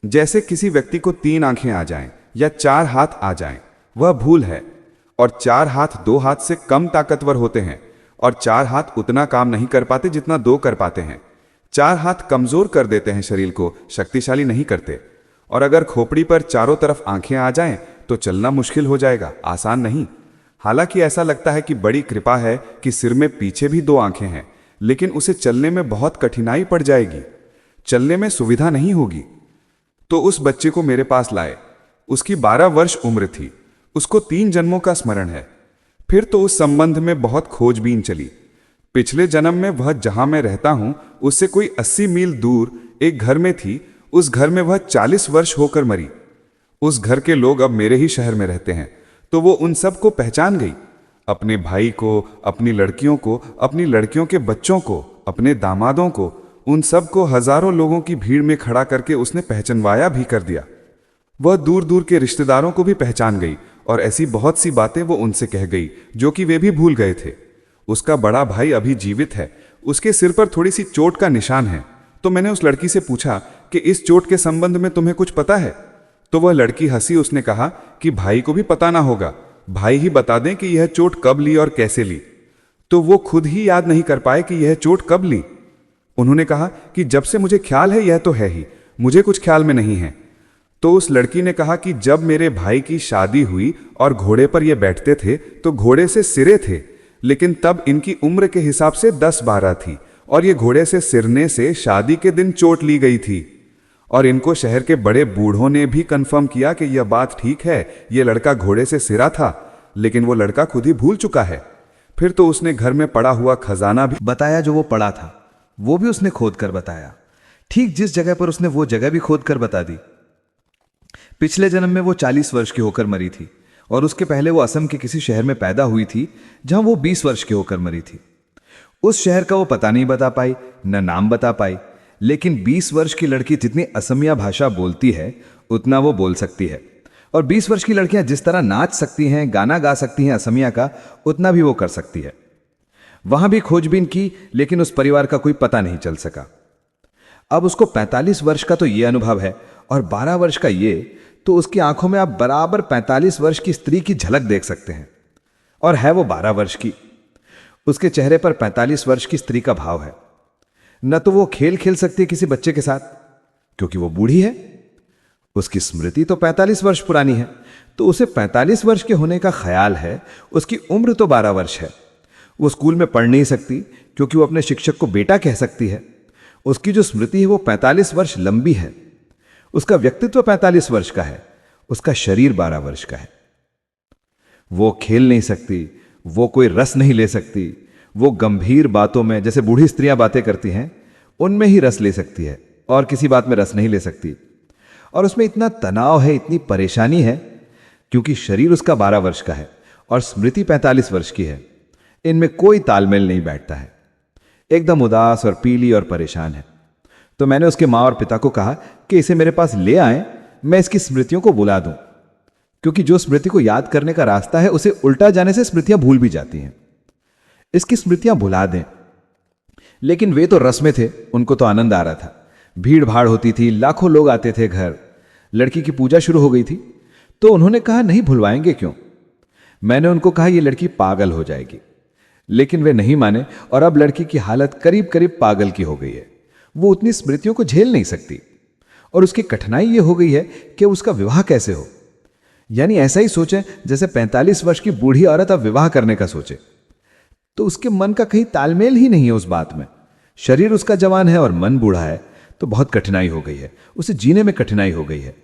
जैसे किसी व्यक्ति को 3 आंखें आ जाएं या 4 हाथ आ जाएं, वह भूल है। और 4 हाथ 2 हाथ से कम ताकतवर होते हैं, और 4 हाथ उतना काम नहीं कर पाते जितना 2 कर पाते हैं। 4 हाथ कमजोर कर देते हैं शरीर को, शक्तिशाली नहीं करते। और अगर खोपड़ी पर चारों तरफ आंखें आ जाएं तो चलना मुश्किल हो जाएगा, आसान नहीं। हालांकि ऐसा लगता है कि बड़ी कृपा है कि सिर में पीछे भी 2 आंखें हैं, लेकिन उसे चलने में बहुत कठिनाई पड़ जाएगी, चलने में सुविधा नहीं होगी। तो उस बच्चे को मेरे पास लाए। उसकी 12 वर्ष उम्र थी, उसको 3 जन्मों का स्मरण है। फिर तो उस संबंध में बहुत खोजबीन चली। पिछले जन्म में वह जहां मैं रहता हूं उससे कोई 80 मील दूर एक घर में थी। उस घर में वह 40 वर्ष होकर मरी। उस घर के लोग अब मेरे ही शहर में रहते हैं, तो वो उन सब को पहचान गई, अपने भाई को, अपनी लड़कियों को, अपनी लड़कियों के बच्चों को, अपने दामादों को, उन सब को हजारों लोगों की भीड़ में खड़ा करके उसने पहचानवाया भी कर दिया। वह दूर दूर के रिश्तेदारों को भी पहचान गई, और ऐसी बहुत सी बातें वो उनसे कह गई जो कि वे भी भूल गए थे। उसका बड़ा भाई अभी जीवित है, उसके सिर पर थोड़ी सी चोट का निशान है। तो मैंने उस लड़की से पूछा कि इस चोट के संबंध में तुम्हें कुछ पता है? तो वह लड़की हंसी, उसने कहा कि भाई को भी पता ना होगा, भाई ही बता दें कि यह चोट कब ली और कैसे ली। तो वो खुद ही याद नहीं कर पाए कि यह चोट कब ली। उन्होंने कहा कि जब से मुझे ख्याल है यह तो है ही, मुझे कुछ ख्याल में नहीं है। तो उस लड़की ने कहा कि जब मेरे भाई की शादी हुई और घोड़े पर ये बैठते थे तो घोड़े से सिरे थे, लेकिन तब इनकी उम्र के हिसाब से 10-12 थी, और ये घोड़े से सिरने से शादी के दिन चोट ली गई थी। और इनको शहर के बड़े बूढ़ों ने भी कंफर्म किया कि यह बात ठीक है, ये लड़का घोड़े से सिरा था, लेकिन वो लड़का खुद ही भूल चुका है। फिर तो उसने घर में पड़ा हुआ खजाना भी बताया जो वो पड़ा था वो भी उसने खोद कर बताया। ठीक जिस जगह पर उसने वो जगह भी खोद कर बता दी। पिछले जन्म में वो 40 वर्ष की होकर मरी थी और उसके पहले वो असम के किसी शहर में पैदा हुई थी जहां वो 20 वर्ष की होकर मरी थी। उस शहर का वो पता नहीं बता पाई, न नाम बता पाई, लेकिन 20 वर्ष की लड़की जितनी असमिया भाषा बोलती है उतना वो बोल सकती है। और 20 वर्ष की लड़कियां जिस तरह नाच सकती हैं, गाना गा सकती हैं असमिया का, उतना भी वो कर सकती है। वहां भी खोजबीन की, लेकिन उस परिवार का कोई पता नहीं चल सका। अब उसको 45 वर्ष का तो ये अनुभव है और 12 वर्ष का ये, तो उसकी आंखों में आप बराबर 45 वर्ष की स्त्री की झलक देख सकते हैं। और है वो 12 वर्ष की। उसके चेहरे पर 45 वर्ष की स्त्री का भाव है। न तो वो खेल खेल सकती है किसी बच्चे के साथ क्योंकि वो बूढ़ी है, उसकी स्मृति तो 45 वर्ष पुरानी है, तो उसे 45 वर्ष के होने का ख्याल है। उसकी उम्र तो 12 वर्ष है। वो स्कूल में पढ़ नहीं सकती क्योंकि वो अपने शिक्षक को बेटा कह सकती है। उसकी जो स्मृति है वो 45 वर्ष लंबी है। उसका व्यक्तित्व 45 वर्ष का है, उसका शरीर 12 वर्ष का है। वो खेल नहीं सकती, वो कोई रस नहीं ले सकती, वो गंभीर बातों में जैसे बूढ़ी स्त्रियां बातें करती हैं उनमें ही रस ले सकती है और किसी बात में रस नहीं ले सकती। और उसमें इतना तनाव है, इतनी परेशानी है क्योंकि शरीर उसका 12 वर्ष का है और स्मृति 45 वर्ष की है। इनमें कोई तालमेल नहीं बैठता है। एकदम उदास और पीली और परेशान है। तो मैंने उसके माँ और पिता को कहा कि इसे मेरे पास ले आएं, मैं इसकी स्मृतियों को बुला दूं, क्योंकि जो स्मृति को याद करने का रास्ता है उसे उल्टा जाने से स्मृतियां भूल भी जाती हैं। इसकी स्मृतियां भुला दें। लेकिन वे तो रस में थे, उनको तो आनंद आ रहा था। भीड़ भाड़ होती थी, लाखों लोग आते थे घर। लड़की की पूजा शुरू हो गई थी, तो उन्होंने कहा नहीं भुलवाएंगे क्यों। मैंने उनको कहा यह लड़की पागल हो जाएगी, लेकिन वे नहीं माने और अब लड़की की हालत करीब करीब पागल की हो गई है। वो उतनी स्मृतियों को झेल नहीं सकती और उसकी कठिनाई यह हो गई है कि उसका विवाह कैसे हो। यानी ऐसा ही सोचें जैसे 45 वर्ष की बूढ़ी औरत अब विवाह करने का सोचे, तो उसके मन का कहीं तालमेल ही नहीं है उस बात में। शरीर उसका जवान है और मन बूढ़ा है, तो बहुत कठिनाई हो गई है, उसे जीने में कठिनाई हो गई है।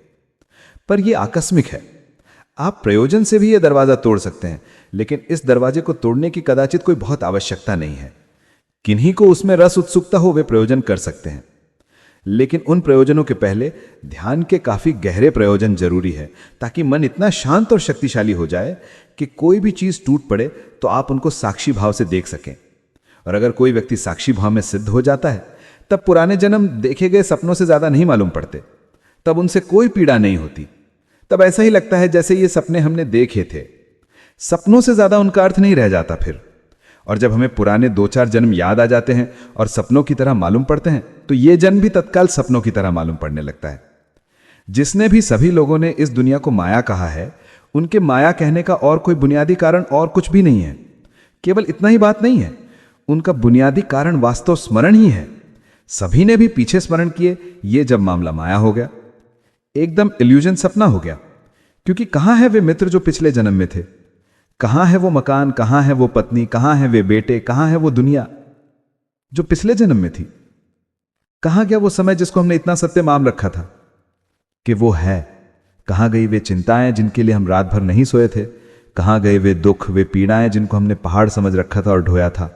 पर यह आकस्मिक है। आप प्रयोजन से भी यह दरवाजा तोड़ सकते हैं, लेकिन इस दरवाजे को तोड़ने की कदाचित कोई बहुत आवश्यकता नहीं है। किन्हीं को उसमें रस उत्सुकता हो वे प्रयोजन कर सकते हैं, लेकिन उन प्रयोजनों के पहले ध्यान के काफी गहरे प्रयोजन जरूरी है, ताकि मन इतना शांत और शक्तिशाली हो जाए कि कोई भी चीज टूट पड़े तो आप उनको साक्षी भाव से देख सकें। और अगर कोई व्यक्ति साक्षी भाव में सिद्ध हो जाता है, तब पुराने जन्म देखे गए सपनों से ज्यादा नहीं मालूम पड़ते, तब उनसे कोई पीड़ा नहीं होती। तब ऐसा ही लगता है जैसे ये सपने हमने देखे थे। सपनों से ज्यादा उनका अर्थ नहीं रह जाता फिर। और जब हमें पुराने 2-4 जन्म याद आ जाते हैं और सपनों की तरह मालूम पड़ते हैं, तो ये जन्म भी तत्काल सपनों की तरह मालूम पड़ने लगता है। जिसने भी सभी लोगों ने इस दुनिया को माया कहा है, उनके माया कहने का और कोई बुनियादी कारण और कुछ भी नहीं है। केवल इतना ही बात नहीं है, उनका बुनियादी कारण वास्तव स्मरण ही है। सभी ने भी पीछे स्मरण किए, ये जब मामला माया हो गया, एकदम इल्यूजन सपना हो गया। क्योंकि कहां है वे मित्र जो पिछले जन्म में थे? कहां है वो मकान, कहां है वो पत्नी, कहां है वे बेटे, कहां है वो दुनिया जो पिछले जन्म में थी? कहां गया वो समय जिसको हमने इतना सत्य मान रखा था कि वो है? कहां गई वे चिंताएं जिनके लिए हम रात भर नहीं सोए थे? कहां गए वे दुख, वे पीड़ाएं जिनको हमने पहाड़ समझ रखा था और ढोया था?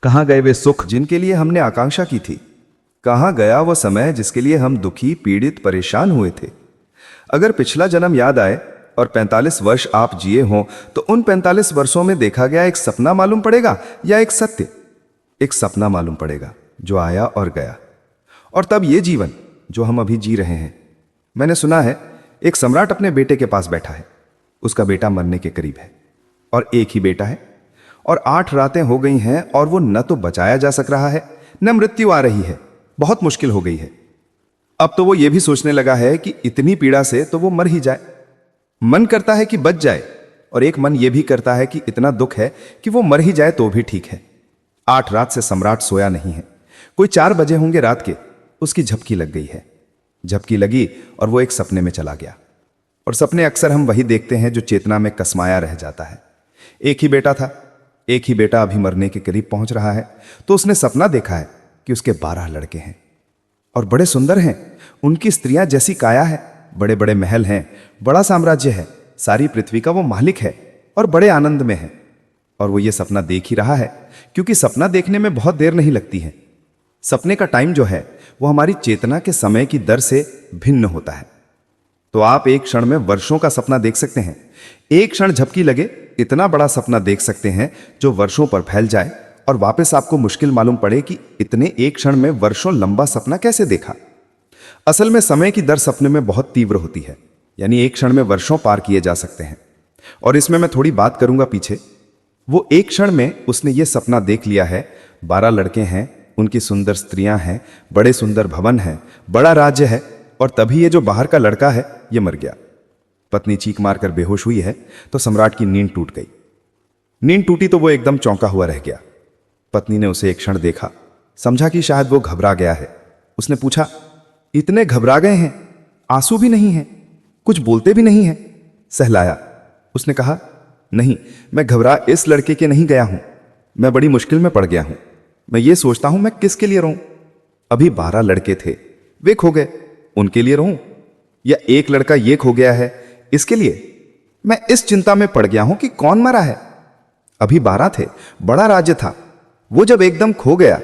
कहां गए वे सुख जिनके लिए हमने आकांक्षा की थी? कहां गया वो समय जिसके लिए हम दुखी, पीड़ित, परेशान हुए थे? अगर पिछला जन्म याद आए और 45 वर्ष आप जिए हों, तो उन 45 वर्षों में देखा गया एक सपना मालूम पड़ेगा या एक सत्य? एक सपना मालूम पड़ेगा जो आया और गया। और तब ये जीवन जो हम अभी जी रहे हैं, मैंने सुना है एक सम्राट अपने बेटे के पास बैठा है। उसका बेटा मरने के करीब है और एक ही बेटा है, और 8 रातें हो गई हैं और वो न तो बचाया जा सक रहा है, न मृत्यु आ रही है। बहुत मुश्किल हो गई है। अब तो वो ये भी सोचने लगा है कि इतनी पीड़ा से तो वो मर ही जाए। मन करता है कि बच जाए, और एक मन ये भी करता है कि इतना दुख है कि वो मर ही जाए तो भी ठीक है। 8 रात से सम्राट सोया नहीं है। कोई 4 बजे होंगे रात के, उसकी झपकी लग गई है। झपकी लगी और वो एक सपने में चला गया। और सपने अक्सर हम वही देखते हैं जो चेतना में कसमाया रह जाता है। एक ही बेटा था, एक ही बेटा अभी मरने के करीब पहुंच रहा है, तो उसने सपना देखा है कि उसके 12 लड़के हैं और बड़े सुंदर हैं। उनकी स्त्रियां जैसी काया है, बड़े बड़े महल हैं, बड़ा साम्राज्य है, सारी पृथ्वी का वो मालिक है और बड़े आनंद में है। और वो ये सपना देख ही रहा है, क्योंकि सपना देखने में बहुत देर नहीं लगती है। सपने का टाइम जो है वो हमारी चेतना के समय की दर से भिन्न होता है। तो आप एक क्षण में वर्षों का सपना देख सकते हैं। एक क्षण झपकी लगे इतना बड़ा सपना देख सकते हैं जो वर्षों पर फैल जाए, और वापस आपको मुश्किल मालूम पड़े कि इतने एक क्षण में वर्षों लंबा सपना कैसे देखा। असल में समय की दर सपने में बहुत तीव्र होती है, यानी एक क्षण में वर्षों पार किए जा सकते हैं। और इसमें मैं थोड़ी बात करूंगा पीछे। वो एक क्षण में उसने ये सपना देख लिया है, 12 लड़के हैं, उनकी सुंदर स्त्रियां हैं, बड़े सुंदर भवन हैं, बड़ा राज्य है, और तभी ये जो बाहर का लड़का है ये मर गया। पत्नी चीख मारकर बेहोश हुई है तो सम्राट की नींद टूट गई। नींद टूटी तो वो एकदम चौंका हुआ रह गया। पत्नी ने उसे एक क्षण देखा, समझा कि शायद वो घबरा गया है। उसने पूछा, इतने घबरा गए हैं, आंसू भी नहीं है, कुछ बोलते भी नहीं है? सहलाया। उसने कहा, नहीं, मैं घबरा इस लड़के के नहीं गया हूं, मैं बड़ी मुश्किल में पड़ गया हूं। मैं ये सोचता हूं मैं किसके लिए रहूं। अभी 12 लड़के थे, वे खो गए, उनके लिए रहूं, या एक लड़का ये खो गया है इसके लिए? मैं इस चिंता में पड़ गया हूं कि कौन मरा है। अभी 12 थे, बड़ा राज्य था, वो जब एकदम खो गया,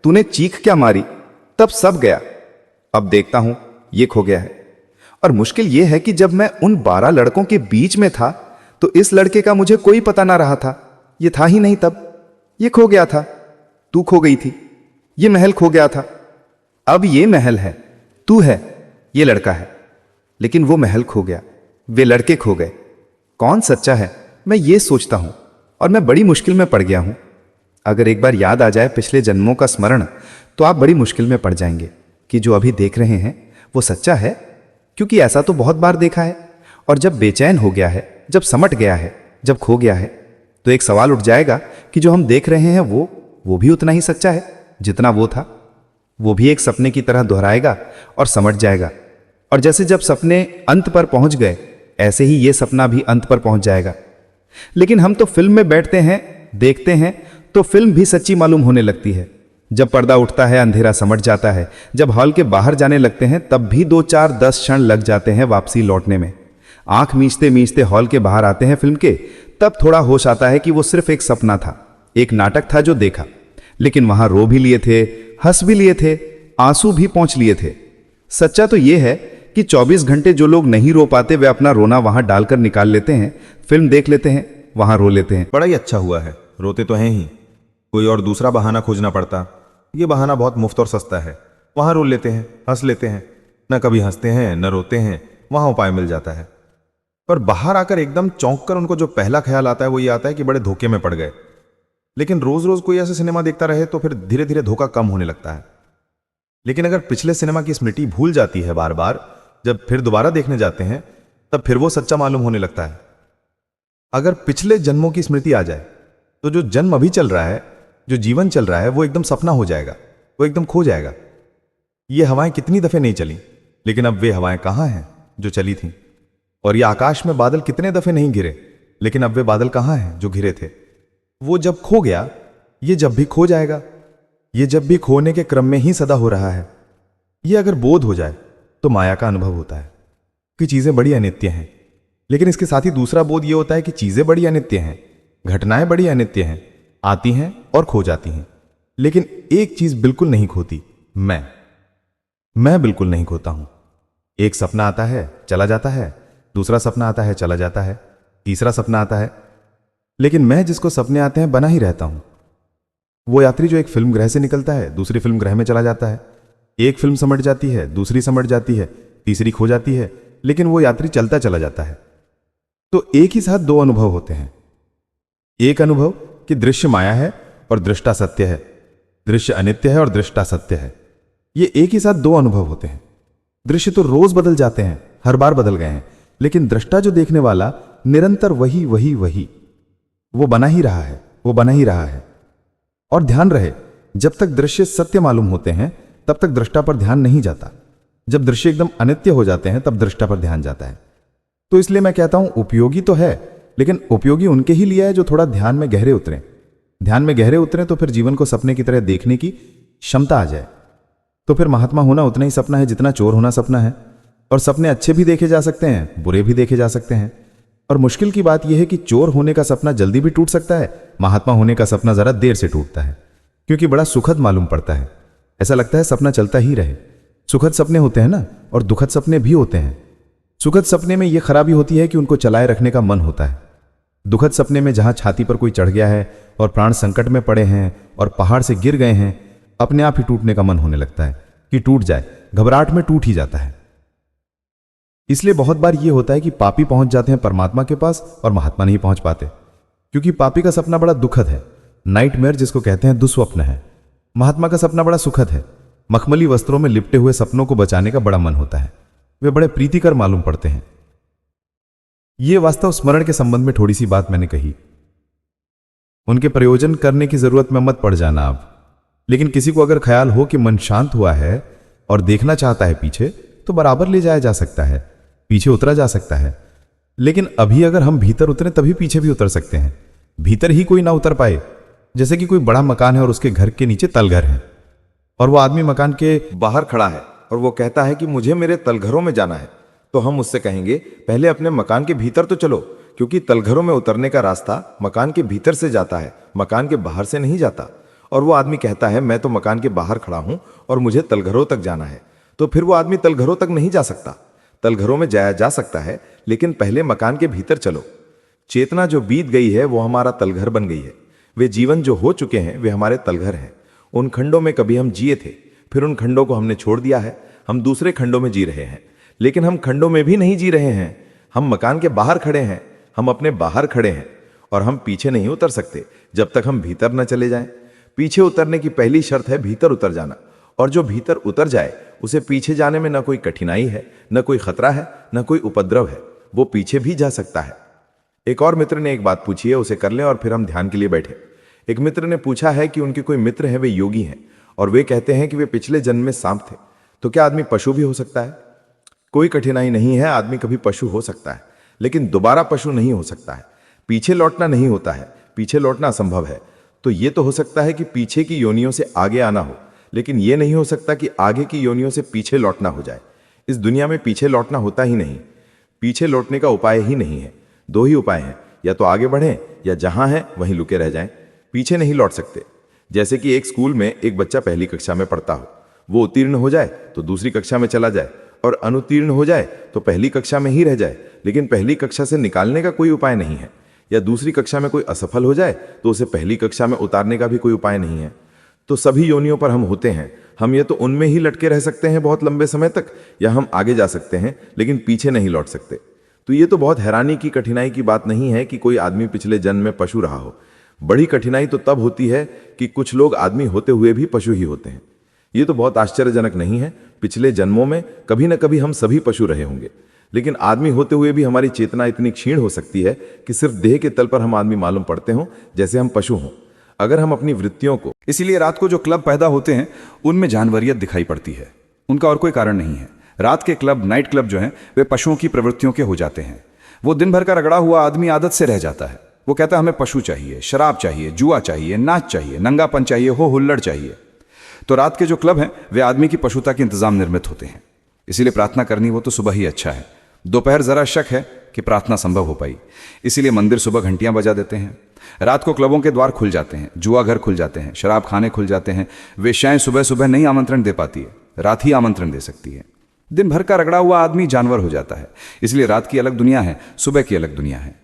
तूने चीख क्या मारी, तब सब गया। अब देखता हूं ये खो गया है। और मुश्किल ये है कि जब मैं उन 12 लड़कों के बीच में था तो इस लड़के का मुझे कोई पता ना रहा था। ये था ही नहीं तब, ये खो गया था, तू खो गई थी, ये महल खो गया था। अब ये महल है, तू है, ये लड़का है, लेकिन वो महल खो गया, वे लड़के खो गए। कौन सच्चा है, मैं ये सोचता हूं, और मैं बड़ी मुश्किल में पड़ गया हूं। अगर एक बार याद आ जाए पिछले जन्मों का स्मरण, तो आप बड़ी मुश्किल में पड़ जाएंगे कि जो अभी देख रहे हैं वो सच्चा है, क्योंकि ऐसा तो बहुत बार देखा है। और जब बेचैन हो गया है, जब समट गया है, जब खो गया है, तो एक सवाल उठ जाएगा कि जो हम देख रहे हैं वो भी उतना ही सच्चा है जितना वो था। वो भी एक सपने की तरह दोहराएगा और समट जाएगा। और जैसे जब सपने अंत पर पहुंच गए, ऐसे ही ये सपना भी अंत पर पहुंच जाएगा। लेकिन हम तो फिल्म में बैठते हैं, देखते हैं, तो फिल्म भी सच्ची मालूम होने लगती है। जब पर्दा उठता है, अंधेरा समट जाता है। जब हॉल के बाहर जाने लगते हैं, तब भी 2, 4, 10 क्षण लग जाते हैं वापसी लौटने में। आंख मीचते मीचते हॉल के बाहर आते हैं फिल्म के, तब थोड़ा होश आता है कि वो सिर्फ एक सपना था, एक नाटक था जो देखा। लेकिन वहां रो भी लिए थे, हंस भी लिए थे, आंसू भी पहुंच लिए थे। सच्चा तो यह है कि 24 घंटे जो लोग नहीं रो पाते, वे अपना रोना वहां डालकर निकाल लेते हैं, फिल्म देख लेते हैं, वहां रो लेते हैं। बड़ा ही अच्छा हुआ है, रोते तो हैं ही, कोई और दूसरा बहाना खोजना पड़ता। ये बहाना बहुत मुफ्त और सस्ता है, वहां रो लेते हैं, हंस लेते हैं, न कभी हंसते हैं न रोते हैं, वहां उपाय मिल जाता है। पर बाहर आकर एकदम चौंक कर उनको जो पहला ख्याल आता है वो ये आता है कि बड़े धोखे में पड़ गए। लेकिन रोज रोज कोई ऐसे सिनेमा देखता रहे तो फिर धीरे धीरे धोखा कम होने लगता है। लेकिन अगर पिछले सिनेमा की स्मृति भूल जाती है बार बार, जब फिर दोबारा देखने जाते हैं तब फिर वो सच्चा मालूम होने लगता है। अगर पिछले जन्मों की स्मृति आ जाए तो जो जन्म अभी चल रहा है, जो जीवन चल रहा है, वो एकदम सपना हो जाएगा, वो एकदम खो जाएगा। ये हवाएं कितनी दफे नहीं चली, लेकिन अब वे हवाएं कहां हैं जो चली थीं। और ये आकाश में बादल कितने दफे नहीं गिरे, लेकिन अब वे बादल कहां हैं जो घिरे थे। वो जब खो गया, ये जब भी खो जाएगा, ये जब भी खोने के क्रम में ही सदा हो रहा है। ये अगर बोध हो जाए तो माया का अनुभव होता है कि चीजें बड़ी अनित्य हैं। लेकिन इसके साथ ही दूसरा बोध ये होता है कि चीजें बड़ी अनित्य हैं, घटनाएं बड़ी अनित्य हैं, आती हैं और खो जाती हैं। लेकिन एक चीज बिल्कुल नहीं खोती, मैं बिल्कुल नहीं खोता हूं। एक सपना आता है, चला जाता है, दूसरा सपना आता है, चला जाता है, तीसरा सपना आता है, लेकिन मैं जिसको सपने आते हैं बना ही रहता हूं। वो यात्री जो एक फिल्म ग्रह से निकलता है, दूसरी फिल्म ग्रह में चला जाता है, एक फिल्म समट जाती है, दूसरी समट जाती है, तीसरी खो जाती है, लेकिन वो यात्री चलता चला जाता है। तो एक ही साथ दो अनुभव होते हैं। एक अनुभव कि दृश्य माया है और दृष्टा सत्य है, दृश्य अनित्य है और दृष्टा सत्य है। ये एक ही साथ दो अनुभव होते हैं। दृश्य तो रोज बदल जाते हैं, हर बार बदल गए हैं, लेकिन दृष्टा जो देखने वाला निरंतर वही वो बना ही रहा है, वो बना ही रहा है। और ध्यान रहे, जब तक दृश्य सत्य मालूम होते हैं तब तक दृष्टा पर ध्यान नहीं जाता। जब दृश्य एकदम अनित्य हो जाते हैं तब दृष्टा पर ध्यान जाता है। तो इसलिए मैं कहता हूं उपयोगी तो है, लेकिन उपयोगी उनके ही लिए है जो थोड़ा ध्यान में गहरे उतरें, ध्यान में गहरे उतरे तो फिर जीवन को सपने की तरह देखने की क्षमता आ जाए। तो फिर महात्मा होना उतना ही सपना है जितना चोर होना सपना है। और सपने अच्छे भी देखे जा सकते हैं, बुरे भी देखे जा सकते हैं। और मुश्किल की बात यह है कि चोर होने का सपना जल्दी भी टूट सकता है, महात्मा होने का सपना जरा देर से टूटता है, क्योंकि बड़ा सुखद मालूम पड़ता है। ऐसा लगता है सपना चलता ही रहे। सुखद सपने होते हैं ना, और दुखद सपने भी होते हैं। सुखद सपने में यह खराबी होती है कि उनको चलाए रखने का मन होता है। दुखद सपने में जहां छाती पर कोई चढ़ गया है और प्राण संकट में पड़े हैं और पहाड़ से गिर गए हैं, अपने आप ही टूटने का मन होने लगता है कि टूट जाए, घबराहट में टूट ही जाता है। इसलिए बहुत बार यह होता है कि पापी पहुंच जाते हैं परमात्मा के पास और महात्मा नहीं पहुंच पाते, क्योंकि पापी का सपना बड़ा दुखद है, नाइटमेयर जिसको कहते हैं, दुस्वप्न है। महात्मा का सपना बड़ा सुखद है, मखमली वस्त्रों में लिपटे हुए सपनों को बचाने का बड़ा मन होता है। वे बड़े प्रीतिकर मालूम पड़ते हैं। यह वास्तव स्मरण के संबंध में थोड़ी सी बात मैंने कही। उनके प्रयोजन करने की जरूरत में मत पड़ जाना आप। लेकिन किसी को अगर ख्याल हो कि मन शांत हुआ है और देखना चाहता है पीछे, तो बराबर ले जाया जा सकता है, पीछे उतरा जा सकता है। लेकिन अभी अगर हम भीतर उतरे तभी पीछे भी उतर सकते हैं। भीतर ही कोई ना उतर पाए, जैसे कि कोई बड़ा मकान है और उसके घर के नीचे तलघर है, और वो आदमी मकान के बाहर खड़ा है और वो कहता है कि मुझे मेरे तलघरों में जाना है, तो हम उससे कहेंगे पहले अपने मकान के भीतर तो चलो, क्योंकि तलघरों में उतरने का रास्ता मकान के भीतर से जाता है, मकान के बाहर से नहीं जाता। और वो आदमी कहता है मैं तो मकान के बाहर खड़ा हूं और मुझे तलघरों तक जाना है, तो फिर वो आदमी तलघरों तक नहीं जा सकता। तलघरों में जाया जा सकता है, लेकिन पहले मकान के भीतर चलो। चेतना जो बीत गई है वो हमारा तलघर बन गई है। वे जीवन जो हो चुके हैं वे हमारे तलघर हैं। उन खंडों में कभी हम जिए थे, फिर उन खंडों को हमने छोड़ दिया है, हम दूसरे खंडों में जी रहे हैं। लेकिन हम खंडों में भी नहीं जी रहे हैं, हम मकान के बाहर खड़े हैं, हम अपने बाहर खड़े हैं, और हम पीछे नहीं उतर सकते जब तक हम भीतर न चले जाएं। पीछे उतरने की पहली शर्त है भीतर उतर जाना, और जो भीतर उतर जाए उसे पीछे जाने में न कोई कठिनाई है, न कोई खतरा है, न कोई उपद्रव है, वो पीछे भी जा सकता है। एक और मित्र ने एक बात पूछी है, उसे कर लें और फिर हम ध्यान के लिए बैठे। एक मित्र ने पूछा है कि उनके कोई मित्र हैं, वे योगी हैं, और वे कहते हैं कि वे पिछले जन्म में सांप थे, तो क्या आदमी पशु भी हो सकता है? कोई कठिनाई नहीं है, आदमी कभी पशु हो सकता है, लेकिन दोबारा पशु नहीं हो सकता है। पीछे लौटना नहीं होता है, पीछे लौटना असंभव है। तो ये तो हो सकता है कि पीछे की योनियों से आगे आना हो, लेकिन यह नहीं हो सकता कि आगे की योनियों से पीछे लौटना हो जाए। इस दुनिया में पीछे लौटना होता ही नहीं, पीछे लौटने का उपाय ही नहीं है। दो ही उपाय हैं, या तो आगे बढ़ें या जहां हैं वहीं लुके रह जाएं। पीछे नहीं लौट सकते। जैसे कि एक स्कूल में एक बच्चा पहली कक्षा में पढ़ता हो, वो उत्तीर्ण हो जाए तो दूसरी कक्षा में चला जाए, और अनुत्तीर्ण हो जाए तो पहली कक्षा में ही रह जाए, लेकिन पहली कक्षा से निकालने का कोई उपाय नहीं है। या दूसरी कक्षा में कोई असफल हो जाए तो उसे पहली कक्षा में उतारने का भी कोई उपाय नहीं है। तो सभी योनियों पर हम होते हैं। हम ये तो उनमें ही लटके रह सकते हैं बहुत लंबे समय तक, या हम आगे जा सकते हैं लेकिन पीछे नहीं लौट सकते। तो ये तो बहुत हैरानी की, कठिनाई की बात नहीं है कि कोई आदमी पिछले जन्म में पशु रहा हो। बड़ी कठिनाई तो तब होती है कि कुछ लोग आदमी होते हुए भी पशु ही होते हैं। ये तो बहुत आश्चर्यजनक नहीं है। पिछले जन्मों में कभी न कभी हम सभी पशु रहे होंगे, लेकिन आदमी होते हुए भी हमारी चेतना इतनी क्षीण हो सकती है कि सिर्फ देह के तल पर हम आदमी मालूम पड़ते हों, जैसे हम पशु हों। अगर हम अपनी वृत्तियों को, इसीलिए रात को जो क्लब पैदा होते हैं उनमें जानवरियत दिखाई पड़ती है। उनका और कोई कारण नहीं है। रात के क्लब, नाइट क्लब जो हैं, वे पशुओं की प्रवृत्तियों के हो जाते हैं। वो दिन भर का रगड़ा हुआ आदमी आदत से रह जाता है। वो कहता है हमें पशु चाहिए, शराब चाहिए, जुआ चाहिए, नाच चाहिए, नंगापन चाहिए, हो हुल्लड़ चाहिए। तो रात के जो क्लब हैं वे आदमी की पशुता के इंतजाम निर्मित होते हैं। इसीलिए प्रार्थना करनी वो तो सुबह ही अच्छा है। दोपहर जरा शक है कि प्रार्थना संभव हो पाई। इसीलिए मंदिर सुबह घंटियां बजा देते हैं। रात को क्लबों के द्वार खुल जाते हैं, जुआ घर खुल जाते हैं, शराब खाने खुल जाते हैं। वेश्याएं सुबह सुबह नहीं आमंत्रण दे पाती है, रात ही आमंत्रण दे सकती है। दिन भर का रगड़ा हुआ आदमी जानवर हो जाता है। इसलिए रात की अलग दुनिया है, सुबह की अलग दुनिया है।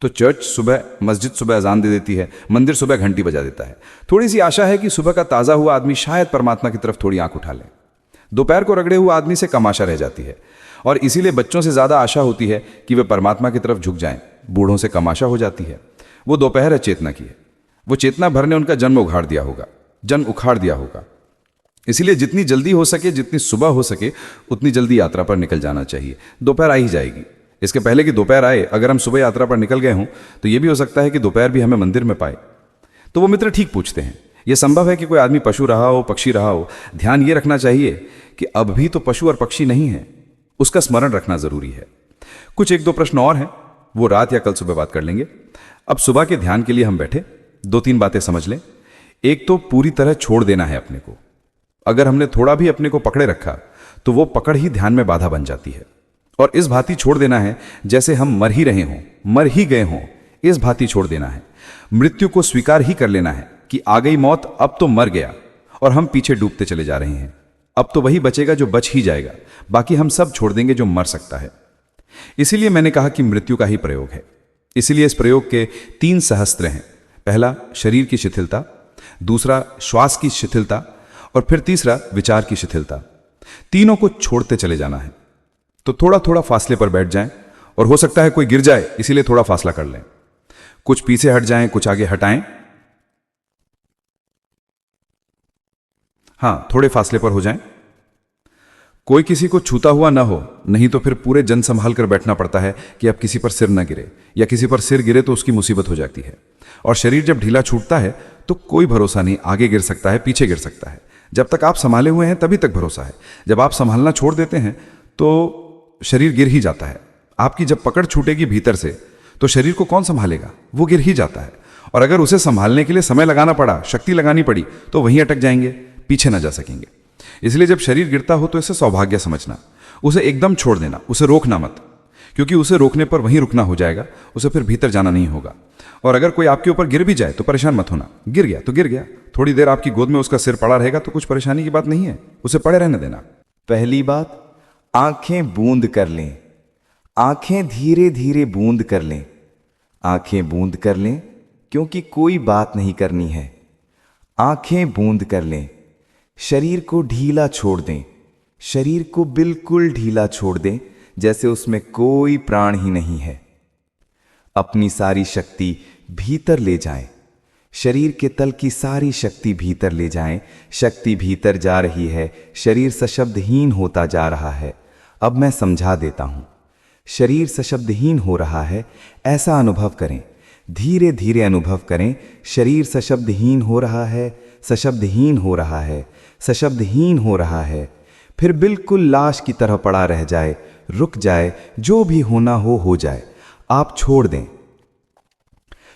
तो चर्च सुबह, मस्जिद सुबह अजान दे देती है, मंदिर सुबह घंटी बजा देता है। थोड़ी सी आशा है कि सुबह का ताज़ा हुआ आदमी शायद परमात्मा की तरफ थोड़ी आंख उठा ले। दोपहर को रगड़े हुआ आदमी से कम आशा रह जाती है, और इसीलिए बच्चों से ज़्यादा आशा होती है कि वे परमात्मा की तरफ झुक जाएं। बूढ़ों से कम आशा हो जाती है। वो दोपहर है चेतना की है। वो चेतना भर ने उनका जन्म उखाड़ दिया होगा, जन्म उखाड़ दिया होगा। इसीलिए जितनी जल्दी हो सके, जितनी सुबह हो सके, उतनी जल्दी यात्रा पर निकल जाना चाहिए। दोपहर आ ही जाएगी। इसके पहले कि दोपहर आए, अगर हम सुबह यात्रा पर निकल गए हों तो यह भी हो सकता है कि दोपहर भी हमें मंदिर में पाए। तो वो मित्र ठीक पूछते हैं, यह संभव है कि कोई आदमी पशु रहा हो, पक्षी रहा हो। ध्यान ये रखना चाहिए कि अब भी तो पशु और पक्षी नहीं है, उसका स्मरण रखना जरूरी है। कुछ एक दो प्रश्न और हैं, वो रात या कल सुबह बात कर लेंगे। अब सुबह के ध्यान के लिए हम बैठे। 2-3 बातें समझ लें। एक तो पूरी तरह छोड़ देना है अपने को। अगर हमने थोड़ा भी अपने को पकड़े रखा तो वो पकड़ ही ध्यान में बाधा बन जाती है। और इस भांति छोड़ देना है जैसे हम मर ही रहे हों, मर ही गए हों, इस भांति छोड़ देना है। मृत्यु को स्वीकार ही कर लेना है कि आ गई मौत, अब तो मर गया और हम पीछे डूबते चले जा रहे हैं। अब तो वही बचेगा जो बच ही जाएगा, बाकी हम सब छोड़ देंगे जो मर सकता है। इसीलिए मैंने कहा कि मृत्यु का ही प्रयोग है। इसीलिए इस प्रयोग के 3 सहस्त्र हैं। पहला शरीर की शिथिलता, दूसरा श्वास की शिथिलता और फिर तीसरा विचार की शिथिलता। तीनों को छोड़ते चले जाना है। तो थोड़ा थोड़ा फासले पर बैठ जाएं, और हो सकता है कोई गिर जाए, इसीलिए थोड़ा फासला कर लें। कुछ पीछे हट जाएं, कुछ आगे हटाएं। हां, थोड़े फासले पर हो जाएं। कोई किसी को छूता हुआ ना हो, नहीं तो फिर पूरे जन संभाल कर बैठना पड़ता है कि अब किसी पर सिर ना गिरे, या किसी पर सिर गिरे तो उसकी मुसीबत हो जाती है। और शरीर जब ढीला छूटता है तो कोई भरोसा नहीं, आगे गिर सकता है, पीछे गिर सकता है। जब तक आप संभाले हुए हैं तभी तक भरोसा है। जब आप संभालना छोड़ देते हैं तो शरीर गिर ही जाता है। आपकी जब पकड़ छूटेगी भीतर से तो शरीर को कौन संभालेगा? वो गिर ही जाता है। और अगर उसे संभालने के लिए समय लगाना पड़ा, शक्ति लगानी पड़ी, तो वहीं अटक जाएंगे, पीछे ना जा सकेंगे। इसलिए जब शरीर गिरता हो तो इसे सौभाग्य समझना, उसे एकदम छोड़ देना, उसे रोकना मत, क्योंकि उसे रोकने पर वहीं रुकना हो जाएगा, उसे फिर भीतर जाना नहीं होगा। और अगर कोई आपके ऊपर गिर भी जाए तो परेशान मत होना, गिर गया तो गिर गया, थोड़ी देर आपकी गोद में उसका सिर पड़ा रहेगा तो कुछ परेशानी की बात नहीं है, उसे पड़े रहने देना। पहली बात, आंखें बूंद कर लें। आंखें धीरे धीरे बूंद कर लें। आंखें बूंद कर लें क्योंकि कोई बात नहीं करनी है। आंखें बूंद कर लें। शरीर को ढीला छोड़ दें। शरीर को बिल्कुल ढीला छोड़ दें, जैसे उसमें कोई प्राण ही नहीं है। अपनी सारी शक्ति भीतर ले जाएं। शरीर के तल की सारी शक्ति भीतर ले जाएं। शक्ति भीतर जा रही है, शरीर सशब्दहीन होता जा रहा है। अब मैं समझा देता हूं। शरीर सशब्दहीन हो रहा है, ऐसा अनुभव करें। धीरे धीरे अनुभव करें। शरीर सशब्दहीन हो रहा है, सशब्दहीन हो रहा है, सशब्दहीन हो रहा है। फिर बिल्कुल लाश की तरह पड़ा रह जाए, रुक जाए, जो भी होना हो जाए, आप छोड़ दें।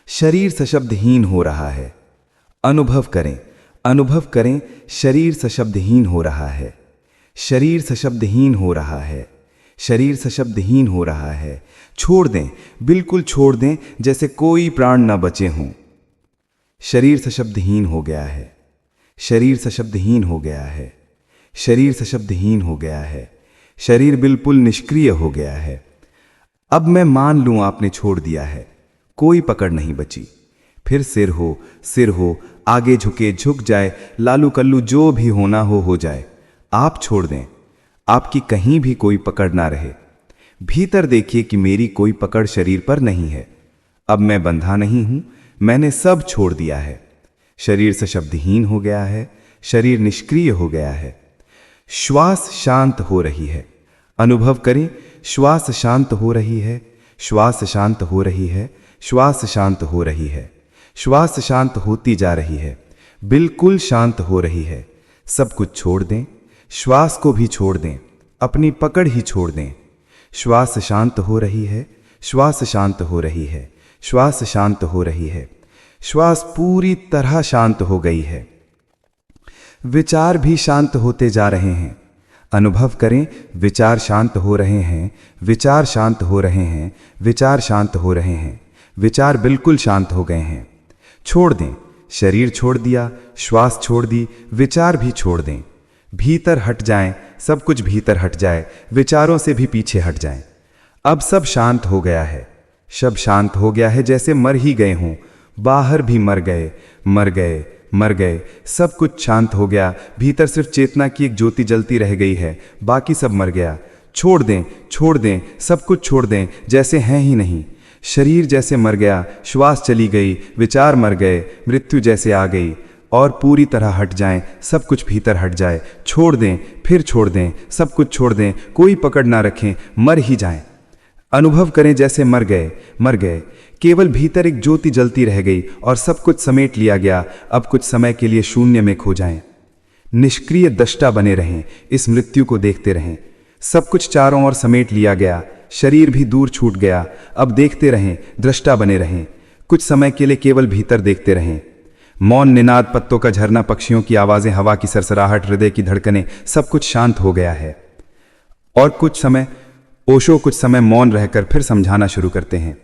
शरीर सशब्दहीन हो रहा है। अनुभव करें, अनुभव करें, शरीर सशब्दहीन हो रहा है। शरीर सशब्दहीन हो रहा है। शरीर सशब्दहीन हो रहा है। छोड़ दें, बिल्कुल छोड़ दें, जैसे कोई प्राण न बचे हों। शरीर सशब्दहीन हो गया है। शरीर सशब्दहीन हो गया है। शरीर सशब्दहीन हो गया है। शरीर बिल्कुल निष्क्रिय हो गया है। अब मैं मान लूं आपने छोड़ दिया है, कोई पकड़ नहीं बची। फिर सिर हो, आगे झुके, झुक जाए, लालू कल्लू जो भी होना हो जाए। आप छोड़ दें। आपकी कहीं भी कोई पकड़ ना रहे। भीतर देखिए कि मेरी कोई पकड़ शरीर पर नहीं है। अब मैं बंधा नहीं हूं, मैंने सब छोड़ दिया है। शरीर सशब्दहीन हो गया है। शरीर निष्क्रिय हो गया है। श्वास शांत हो रही है। अनुभव करें, श्वास शांत हो रही है। श्वास शांत हो रही है। श्वास शांत हो रही है। श्वास शांत होती जा रही है, बिल्कुल शांत हो रही है। सब कुछ छोड़ दें। श्वास को भी छोड़ दें, अपनी पकड़ ही छोड़ दें। श्वास शांत हो रही है। श्वास शांत हो रही है। श्वास शांत हो रही है। श्वास पूरी तरह शांत हो गई है। विचार भी शांत होते जा रहे हैं। अनुभव करें, विचार शांत हो रहे हैं। विचार शांत हो रहे हैं। विचार शांत हो रहे हैं। विचार बिल्कुल शांत हो गए हैं। छोड़ दें। शरीर छोड़ दिया, श्वास छोड़ दी, विचार भी छोड़ दें। भीतर हट जाएं, सब कुछ भीतर हट जाए, विचारों से भी पीछे हट जाएं। अब सब शांत हो गया है। सब शांत हो गया है, जैसे मर ही गए हों। बाहर भी मर गए, मर गए, मर गए। सब कुछ शांत हो गया। भीतर सिर्फ चेतना की एक ज्योति जलती रह गई है, बाकी सब मर गया। छोड़ दें, छोड़ दें, सब कुछ छोड़ दें, जैसे हैं ही नहीं। शरीर जैसे मर गया, श्वास चली गई, विचार मर गए, मृत्यु जैसे आ गई, और पूरी तरह हट जाएं, सब कुछ भीतर हट जाए। छोड़ दें, फिर छोड़ दें, सब कुछ छोड़ दें, कोई पकड़ ना रखें, मर ही जाएं। अनुभव करें जैसे मर गए, मर गए। केवल भीतर एक ज्योति जलती रह गई और सब कुछ समेट लिया गया। अब कुछ समय के लिए शून्य में खो जाएं। निष्क्रिय दृष्टा बने रहें, इस मृत्यु को देखते रहें। सब कुछ चारों ओर समेट लिया गया, शरीर भी दूर छूट गया। अब देखते रहें, दृष्टा बने रहें। कुछ समय के लिए केवल भीतर देखते रहें। मौन निनाद, पत्तों का झरना, पक्षियों की आवाजें, हवा की सरसराहट, हृदय की धड़कनें, सब कुछ शांत हो गया है। और कुछ समय ओशो कुछ समय मौन रहकर फिर समझाना शुरू करते हैं।